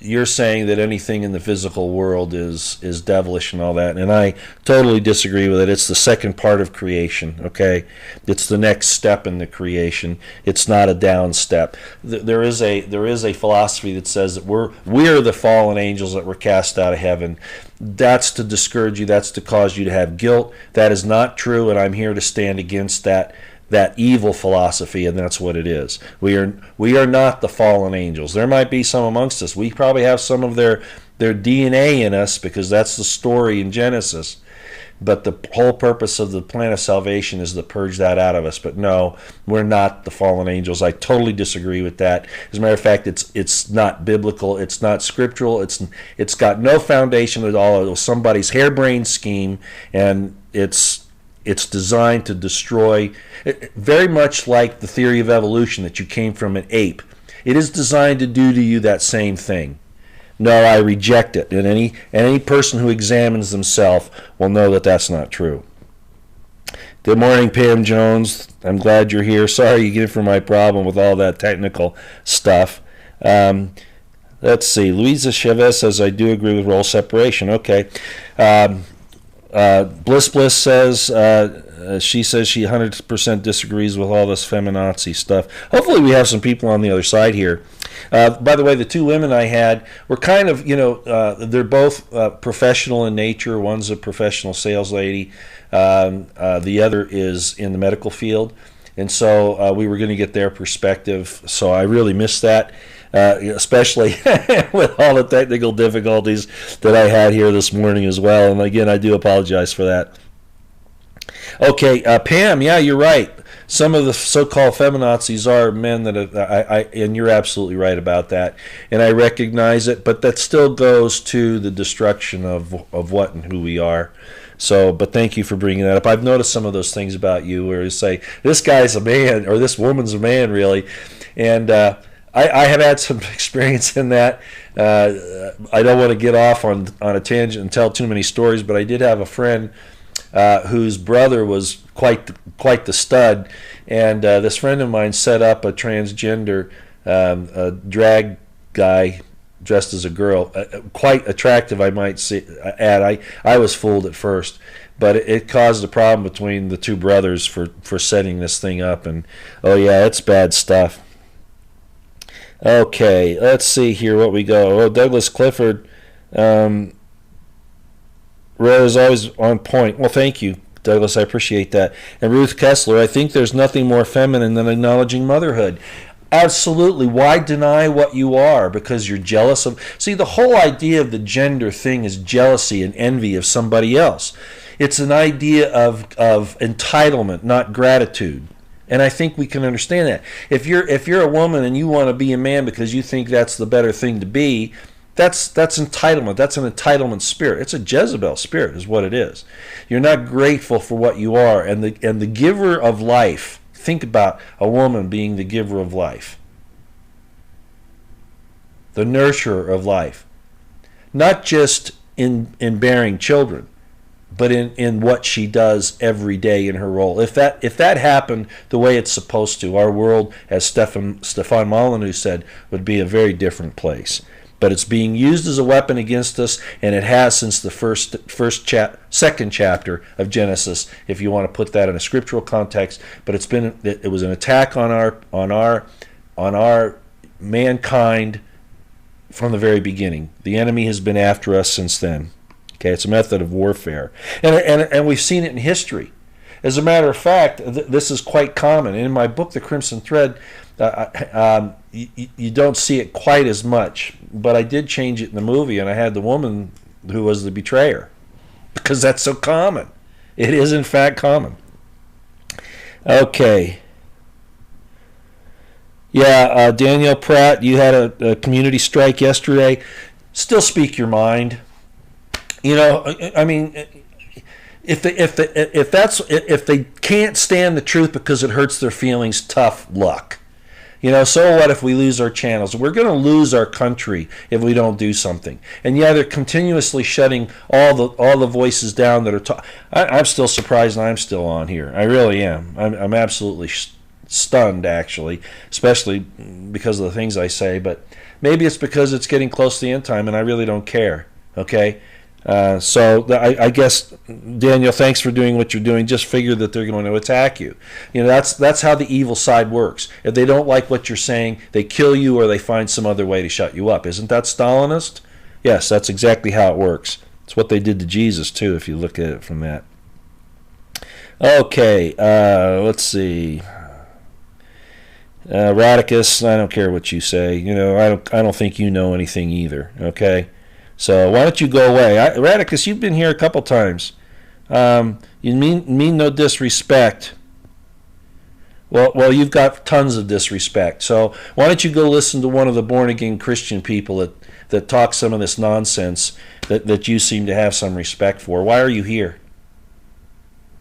you're saying that anything in the physical world is devilish and all that, and I totally disagree with it. It's the second part of creation, okay? It's the next step in the creation. It's not a down step. There is a philosophy that says that we're the fallen angels that were cast out of heaven. That's to discourage you. That's to cause you to have guilt. That is not true, and I'm here to stand against that evil philosophy, and that's what it is. We are not the fallen angels. There might be some amongst us. We probably have some of their DNA in us, because that's the story in Genesis. But the whole purpose of the plan of salvation is to purge that out of us. But no, we're not the fallen angels. I totally disagree with that. As a matter of fact, it's not biblical. It's not scriptural. It's got no foundation at all. It was somebody's harebrained scheme, and it's designed to destroy, very much like the theory of evolution, that you came from an ape. It is designed to do to you that same thing. No, I reject it. And any person who examines themselves will know that that's not true. Good morning, Pam Jones. I'm glad you're here. Sorry again for my problem with all that technical stuff. Let's see. Louisa Chavez says, I do agree with role separation. Okay. Bliss says, she says she 100% disagrees with all this feminazi stuff. Hopefully we have some people on the other side here. By the way, the two women I had were kind of, they're both professional in nature. One's a professional sales lady. The other is in the medical field. And so we were going to get their perspective. So I really missed that, especially with all the technical difficulties that I had here this morning as well. And again, I do apologize for that. Okay, Pam, yeah, you're right. Some of the so-called feminazis are men that and you're absolutely right about that. And I recognize it, but that still goes to the destruction of what and who we are. So, but thank you for bringing that up. I've noticed some of those things about you where you say, this guy's a man, or this woman's a man, really. And I have had some experience in that. I don't want to get off on a tangent and tell too many stories, but I did have a friend whose brother was quite the stud. And this friend of mine set up a transgender a drag guy dressed as a girl, quite attractive, I might add. I was fooled at first, but it caused a problem between the two brothers for setting this thing up, and oh yeah, it's bad stuff. Okay, let's see here what we go. Oh, Douglas Clifford, Rose always on point. Well, thank you, Douglas, I appreciate that. And Ruth Kessler, I think there's nothing more feminine than acknowledging motherhood. Absolutely. Why deny what you are? Because you're jealous of... See, the whole idea of the gender thing is jealousy and envy of somebody else. It's an idea of entitlement, not gratitude. And I think we can understand that. If you're a woman and you want to be a man because you think that's the better thing to be, that's entitlement. That's an entitlement spirit. It's a Jezebel spirit is what it is. You're not grateful for what you are. And the giver of life... Think about a woman being the giver of life, the nurturer of life, not just in bearing children, but in what she does every day in her role. If that happened the way it's supposed to, our world, as Stefan Molyneux said, would be a very different place. But it's being used as a weapon against us, and it has since the second chapter of Genesis, if you want to put that in a scriptural context. But it was an attack on our mankind from the very beginning. The enemy has been after us since then. Okay, it's a method of warfare, and we've seen it in history. As a matter of fact, this is quite common. In my book, The Crimson Thread, you don't see it quite as much, but I did change it in the movie, and I had the woman who was the betrayer, because that's so common. It is, in fact, common. Okay. Yeah, Danielle Pratt, you had a community strike yesterday. Still speak your mind. You know, I mean, if they can't stand the truth because it hurts their feelings, tough luck. You know, so what if we lose our channels? We're going to lose our country if we don't do something. And yeah, they're continuously shutting all the voices down that are talking. I'm still surprised I'm still on here. I really am. I'm absolutely stunned, actually, especially because of the things I say. But maybe it's because it's getting close to the end time, and I really don't care. Okay. So I guess, Daniel, thanks for doing what you're doing. Just figure that they're going to attack you. You know, that's how the evil side works. If they don't like what you're saying, they kill you or they find some other way to shut you up. Isn't that Stalinist? Yes, that's exactly how it works. It's what they did to Jesus, too, if you look at it from that. Okay, let's see. Radicus, I don't care what you say. You know, I don't think you know anything either, okay? So why don't you go away? Radicus, you've been here a couple times. You mean no disrespect. Well, you've got tons of disrespect. So why don't you go listen to one of the born-again Christian people that talk some of this nonsense that you seem to have some respect for? Why are you here?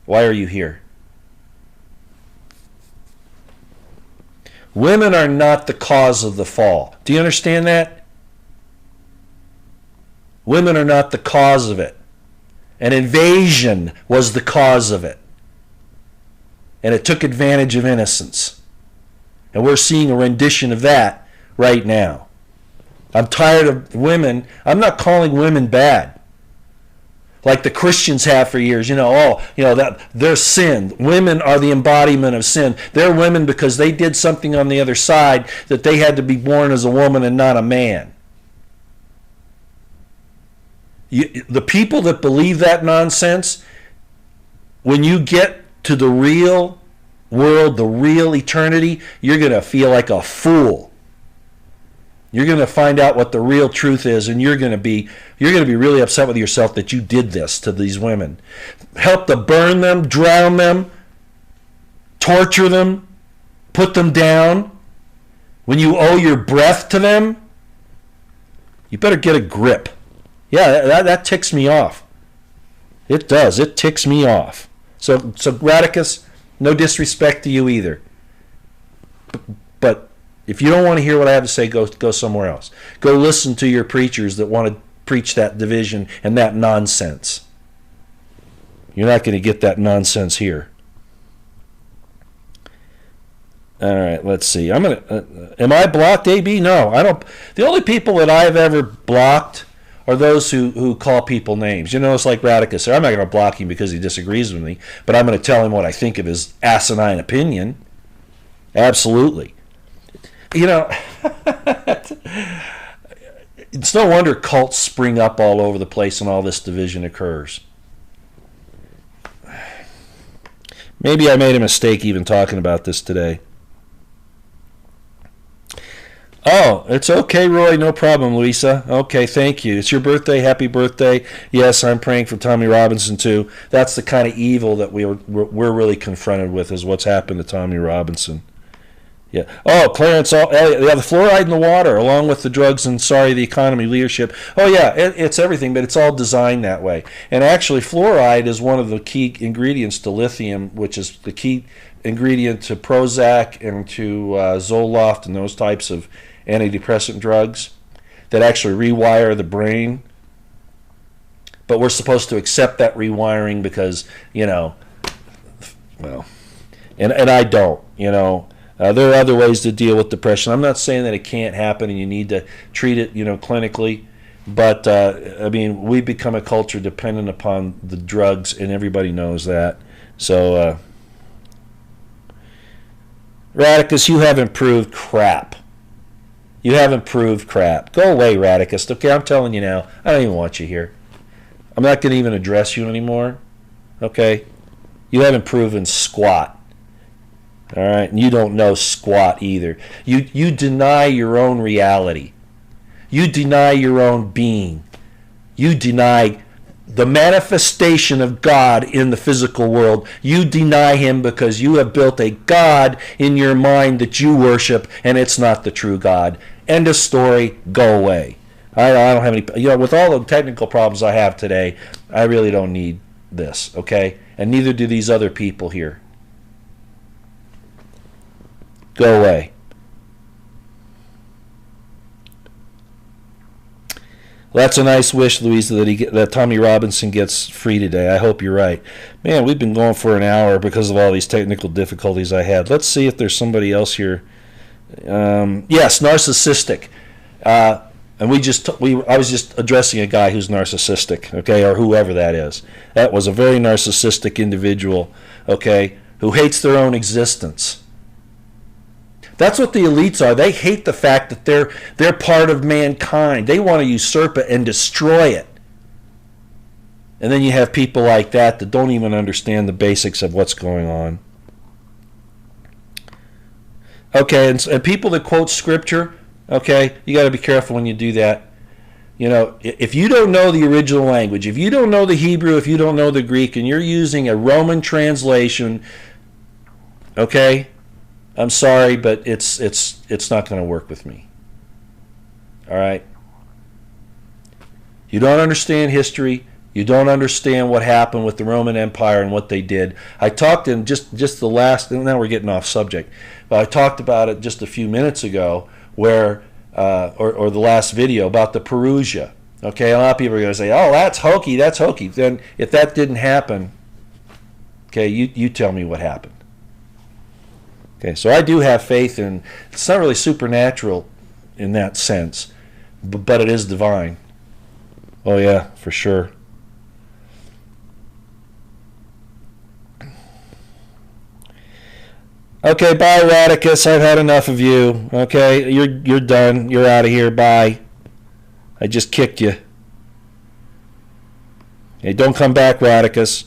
Why are you here? Women are not the cause of the fall. Do you understand that? Women are not the cause of it. An invasion was the cause of it. And it took advantage of innocence. And we're seeing a rendition of that right now. I'm tired of women. I'm not calling women bad, like the Christians have for years. That they're sin. Women are the embodiment of sin. They're women because they did something on the other side that they had to be born as a woman and not a man. The people that believe that nonsense, when you get to the real world, the real eternity, you're going to feel like a fool. You're going to find out what the real truth is, and you're going to be really upset with yourself that you did this to these women. Help to burn them, drown them, torture them, put them down. When you owe your breath to them, you better get a grip. Yeah, that ticks me off. It does. It ticks me off. So Radicus, no disrespect to you either. But if you don't want to hear what I have to say, go somewhere else. Go listen to your preachers that want to preach that division and that nonsense. You're not going to get that nonsense here. All right, let's see. Am I blocked, AB? No, I don't. The only people that I've ever blocked are those who call people names. You know, it's like Radicus. I'm not going to block him because he disagrees with me, but I'm going to tell him what I think of his asinine opinion. Absolutely. You know, it's no wonder cults spring up all over the place and all this division occurs. Maybe I made a mistake even talking about this today. Oh, it's okay, Roy. No problem, Louisa. Okay, thank you. It's your birthday. Happy birthday. Yes, I'm praying for Tommy Robinson, too. That's the kind of evil that we're really confronted with, is what's happened to Tommy Robinson. Yeah. Oh, Clarence, yeah, the fluoride in the water, along with the drugs and, the economy leadership. Oh, yeah, it's everything, but it's all designed that way. And actually, fluoride is one of the key ingredients to lithium, which is the key ingredient to Prozac and to Zoloft and those types of antidepressant drugs that actually rewire the brain. But we're supposed to accept that rewiring because, well, and I don't, there are other ways to deal with depression. I'm not saying that it can't happen and you need to treat it, clinically. But, we've become a culture dependent upon the drugs, and everybody knows that. So, Radicus, you haven't proved crap. You haven't proved crap. Go away, Radicus. Okay, I'm telling you now. I don't even want you here. I'm not going to even address you anymore. Okay? You haven't proven squat. All right? And you don't know squat either. You deny your own reality. You deny your own being. You deny the manifestation of God in the physical world. You deny him because you have built a God in your mind that you worship, and it's not the true God. End of story. Go away. I don't have any, with all the technical problems I have today, I really don't need this, okay? And neither do these other people here. Go away. Well, that's a nice wish, Louisa, that Tommy Robinson gets free today. I hope you're right. Man, we've been going for an hour because of all these technical difficulties I had. Let's see if there's somebody else here. Yes, narcissistic. And I was just addressing a guy who's narcissistic, okay, or whoever that is. That was a very narcissistic individual, okay, who hates their own existence. That's what the elites are. They hate the fact that they're part of mankind. They want to usurp it and destroy it. And then you have people like that don't even understand the basics of what's going on. Okay, and people that quote scripture, okay, you got to be careful when you do that. If you don't know the original language, if you don't know the Hebrew, if you don't know the Greek, and you're using a Roman translation, okay, I'm sorry, but it's not going to work with me. All right? You don't understand history. You don't understand what happened with the Roman Empire and what they did. I talked in just the last, and now we're getting off subject, but I talked about it just a few minutes ago where, or the last video about the Perusia. Okay, a lot of people are going to say, oh, that's hokey, that's hokey. Then if that didn't happen, okay, you tell me what happened. Okay, so I do have faith in, it's not really supernatural in that sense, but it is divine. Oh yeah, for sure. Okay, bye, Radicus. I've had enough of you. Okay, you're done. You're out of here. Bye. I just kicked you. Hey, don't come back, Radicus.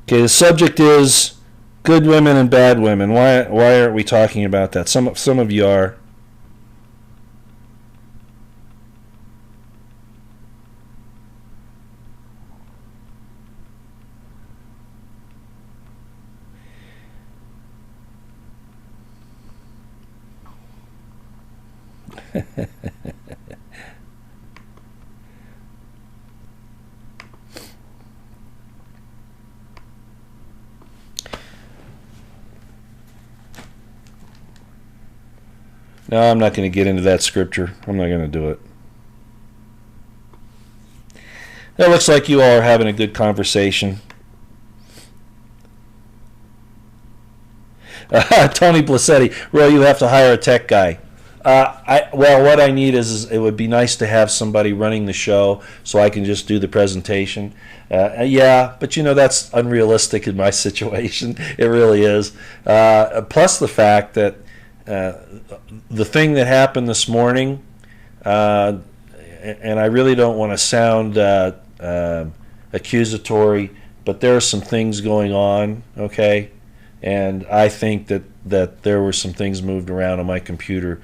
Okay, the subject is good women and bad women. Why aren't we talking about that? Some of you are. No, I'm not going to get into that scripture. I'm not going to do it. It looks like you all are having a good conversation. Tony Blassetti, Roy, you have to hire a tech guy. Well, what I need is it would be nice to have somebody running the show so I can just do the presentation. Yeah, but that's unrealistic in my situation. It really is. Plus the fact that the thing that happened this morning, and I really don't want to sound accusatory, but there are some things going on, okay? And I think that there were some things moved around on my computer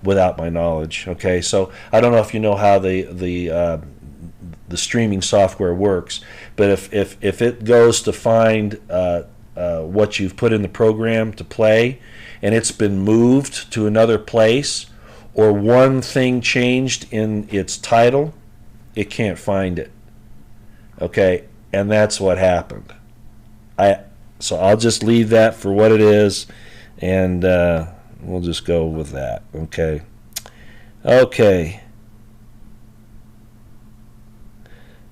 without my knowledge, okay? So I don't know if you know how the streaming software works, but if it goes to find what you've put in the program to play, and it's been moved to another place, or one thing changed in its title, it can't find it. Okay, and that's what happened. So I'll just leave that for what it is, and we'll just go with that. Okay. Okay.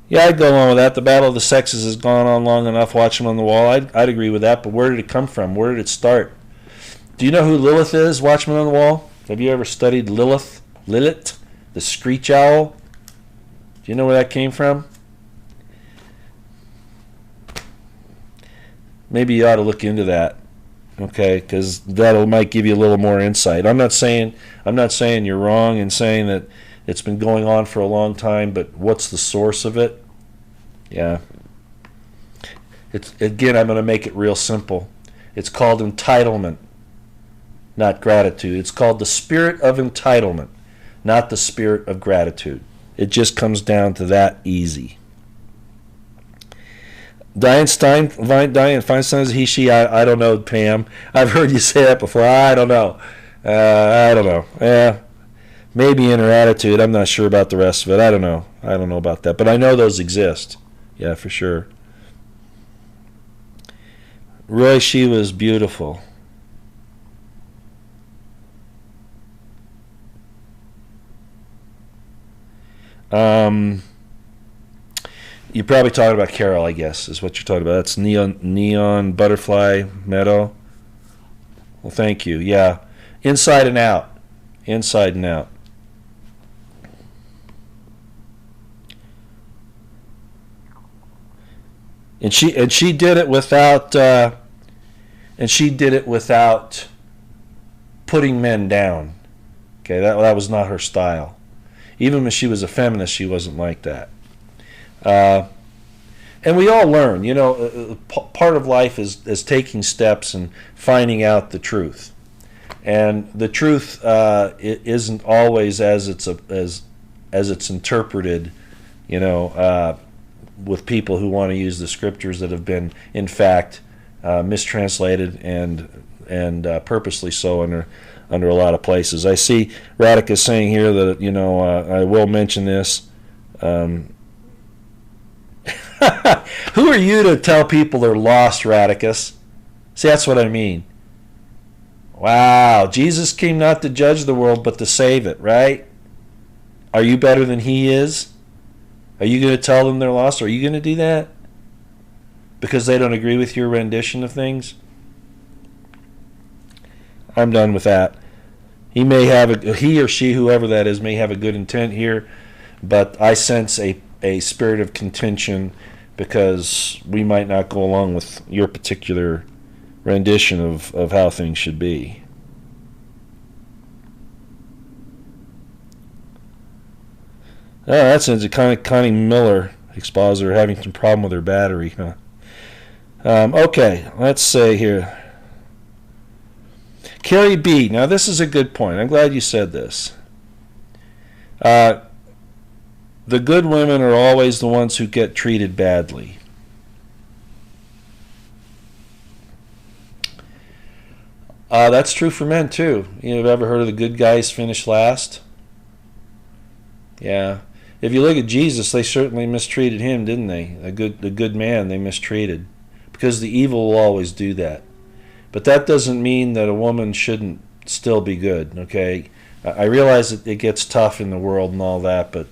Yeah, I'd go along with that. The battle of the sexes has gone on long enough. Watch them on the wall. I'd agree with that, but where did it come from? Where did it start? Do you know who Lilith is, Watchman on the Wall? Have you ever studied Lilith? Lilith, the screech owl? Do you know where that came from? Maybe you ought to look into that, okay? Because that might give you a little more insight. I'm not saying you're wrong in saying that it's been going on for a long time, but what's the source of it? Yeah. Again, I'm going to make it real simple. It's called entitlement, not gratitude. It's called the spirit of entitlement, not the spirit of gratitude. It just comes down to that easy. Diane Feinstein is he, she, I don't know, Pam. I've heard you say that before. I don't know. I don't know. Maybe inner attitude. I'm not sure about the rest of it. I don't know. I don't know about that. But I know those exist. Yeah, for sure. Roy, she was beautiful. You're probably talking about Carol, I guess, is what you're talking about. That's neon butterfly meadow. Well, thank you. Yeah, inside and out, inside and out. And she did it without putting men down. Okay, that was not her style. Even when she was a feminist, she wasn't like that. And we all learn, part of life is taking steps and finding out the truth. And the truth it isn't always as it's interpreted, with people who want to use the scriptures that have been, in fact, mistranslated and purposely so under a lot of places. I see Radica saying here that, I will mention this. Who are you to tell people they're lost, Radicus? See, that's what I mean. Wow, Jesus came not to judge the world, but to save it, right? Are you better than he is? Are you going to tell them they're lost? Are you going to do that? Because they don't agree with your rendition of things? I'm done with that. He or she, whoever that is, may have a good intent here, but I sense a spirit of contention because we might not go along with your particular rendition of how things should be. Oh, that's Connie Miller, expositor, having some problem with her battery, huh? Okay, let's say here. Carrie B. Now, this is a good point. I'm glad you said this. The good women are always the ones who get treated badly. That's true for men, too. You've ever heard of the good guys finish last? Yeah. If you look at Jesus, they certainly mistreated him, didn't they? The good man they mistreated. Because the evil will always do that. But that doesn't mean that a woman shouldn't still be good, okay? I realize that it gets tough in the world and all that, but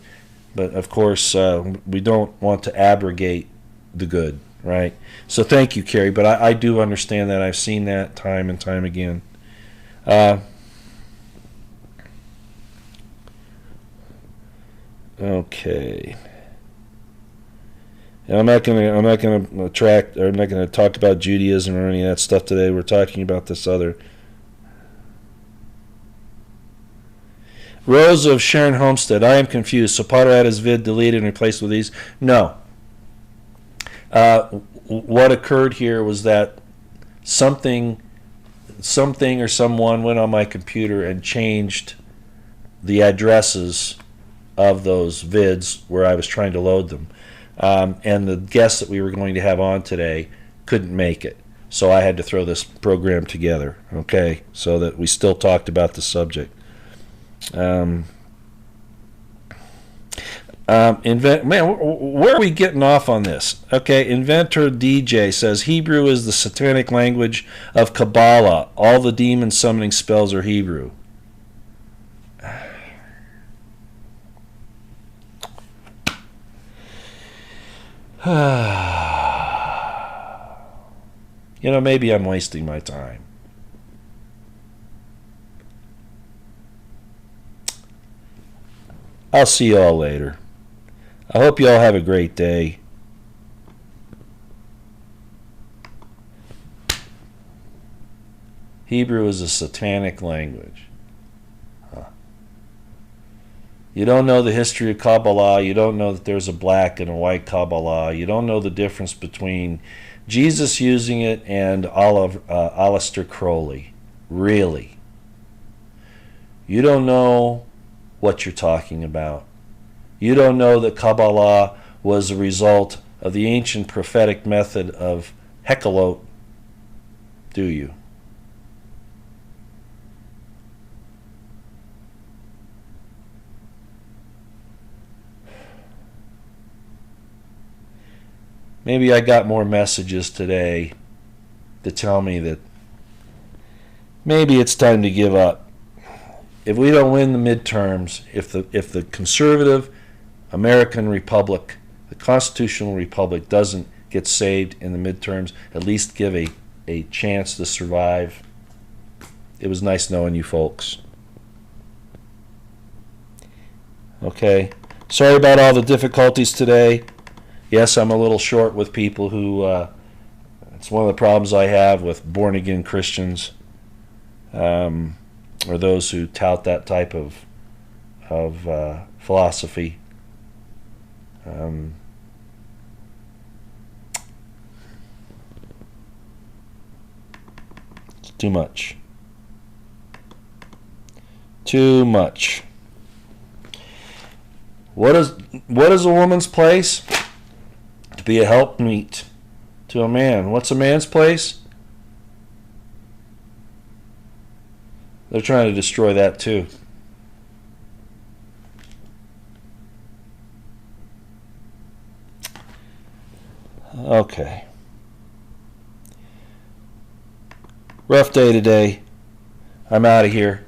of course we don't want to abrogate the good, right? So thank you, Carrie, but I do understand that. I've seen that time and time again. Okay. And I'm not gonna talk about Judaism or any of that stuff today. We're talking about this other. Rose of Sharon Homestead. I am confused. So Potter had his vid deleted and replaced with these? No. What occurred here was that something or someone went on my computer and changed the addresses of those vids where I was trying to load them. And the guests that we were going to have on today couldn't make it. So I had to throw this program together, okay, so that we still talked about the subject. Man, where are we getting off on this? Okay, Inventor DJ says Hebrew is the satanic language of Kabbalah. All the demon summoning spells are Hebrew. Maybe I'm wasting my time. I'll see you all later. I hope you all have a great day. Hebrew is a satanic language. You don't know the history of Kabbalah. You don't know that there's a black and a white Kabbalah. You don't know the difference between Jesus using it and Aleister Crowley. Really. You don't know what you're talking about. You don't know that Kabbalah was a result of the ancient prophetic method of Heckelot, do you? Maybe I got more messages today to tell me that maybe it's time to give up. If we don't win the midterms, if the conservative American Republic, the constitutional republic, doesn't get saved in the midterms, at least give a chance to survive. It was nice knowing you folks. Okay. Sorry about all the difficulties today. Yes, I'm a little short with people who, it's one of the problems I have with born-again Christians, or those who tout that type of philosophy. It's too much. Too much. What is a woman's place? To be a helpmeet to a man. What's a man's place? They're trying to destroy that too. Okay. Rough day today. I'm out of here.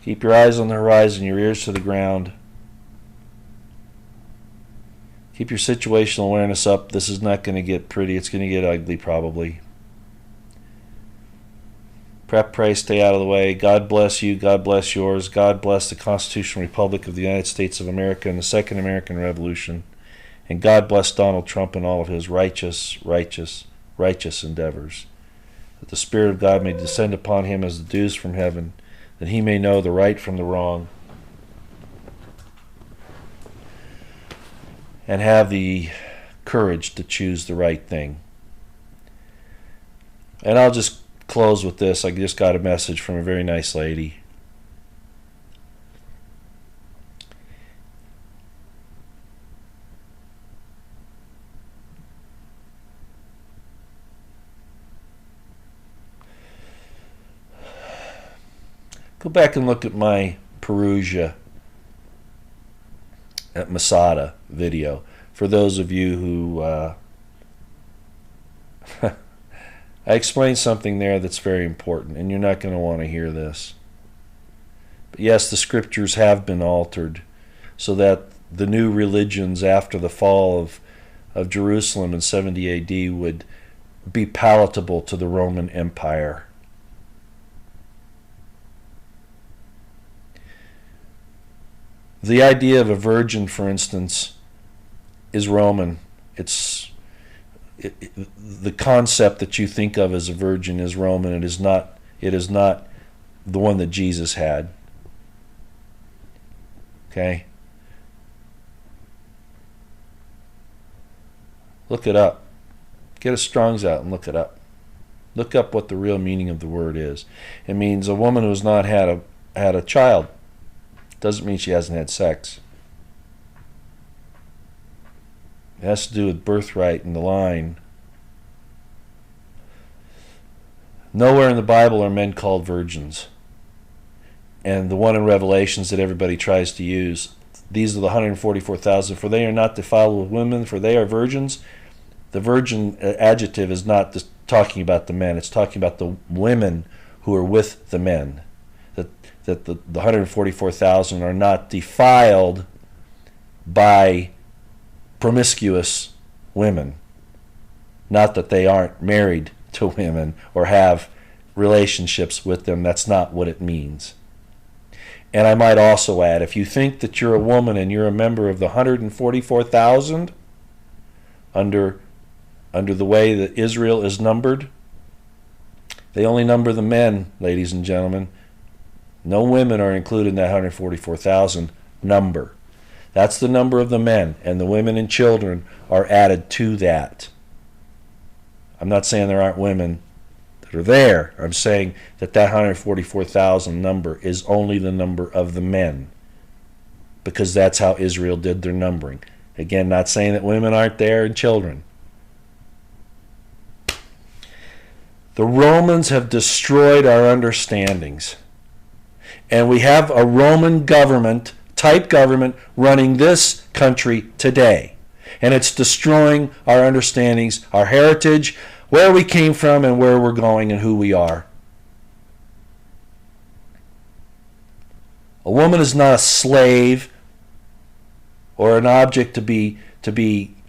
Keep your eyes on the horizon, your ears to the ground. Keep your situational awareness up. This is not going to get pretty. It's going to get ugly probably. Prep, pray, stay out of the way. God bless you. God bless yours. God bless the Constitutional Republic of the United States of America and the Second American Revolution. And God bless Donald Trump and all of his righteous endeavors. That the Spirit of God may descend upon him as the dews from heaven, that he may know the right from the wrong, and have the courage to choose the right thing. And I'll just close with this. I just got a message from a very nice lady. Go back and look at my Perugia at Masada video. For those of you who... I explained something there that's very important, and you're not going to want to hear this. But yes, the scriptures have been altered so that the new religions after the fall of Jerusalem in 70 A.D. would be palatable to the Roman Empire. The idea of a virgin, for instance, is Roman. The concept that you think of as a virgin is Roman. It is not the one that Jesus had. Okay? Look it up. Get a Strong's out and look it up. Look up what the real meaning of the word is. It means a woman who has not had a child. Doesn't mean she hasn't had sex. It has to do with birthright and the line. Nowhere in the Bible are men called virgins. And the one in Revelations that everybody tries to use, these are the 144,000, for they are not defiled with women, for they are virgins. The virgin adjective is not just talking about the men, it's talking about the women who are with the men. That the 144,000 are not defiled by promiscuous women. Not that they aren't married to women or have relationships with them. That's not what it means. And I might also add, if you think that you're a woman and you're a member of the 144,000 under the way that Israel is numbered, they only number the men, ladies and gentlemen. No women are included in that 144,000 number. That's the number of the men, and the women and children are added to that. I'm not saying there aren't women that are there. I'm saying that 144,000 number is only the number of the men, because that's how Israel did their numbering. Again, not saying that women aren't there and children. The Romans have destroyed our understandings. And we have a Roman type government running this country today. And it's destroying our understandings, our heritage, where we came from and where we're going and who we are. A woman is not a slave or an object to be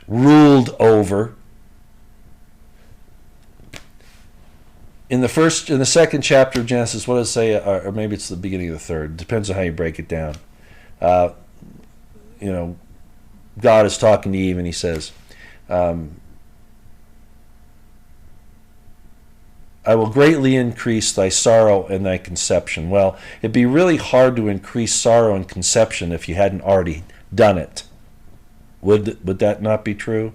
ruled over. In the second chapter of Genesis, what does it say? Or maybe it's the beginning of the third. Depends on how you break it down. God is talking to Eve, and he says, I will greatly increase thy sorrow and thy conception. Well, it'd be really hard to increase sorrow and conception if you hadn't already done it. Would that not be true?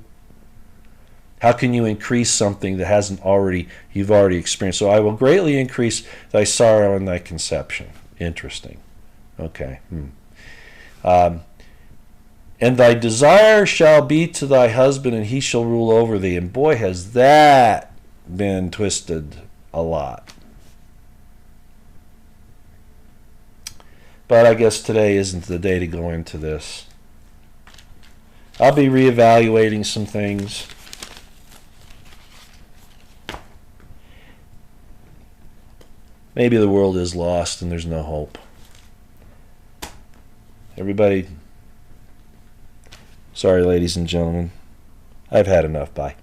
How can you increase something that you've already experienced? So I will greatly increase thy sorrow and thy conception. Interesting. Okay. And thy desire shall be to thy husband, and he shall rule over thee. And boy, has that been twisted a lot. But I guess today isn't the day to go into this. I'll be reevaluating some things. Maybe the world is lost and there's no hope. Everybody, sorry, ladies and gentlemen. I've had enough. Bye.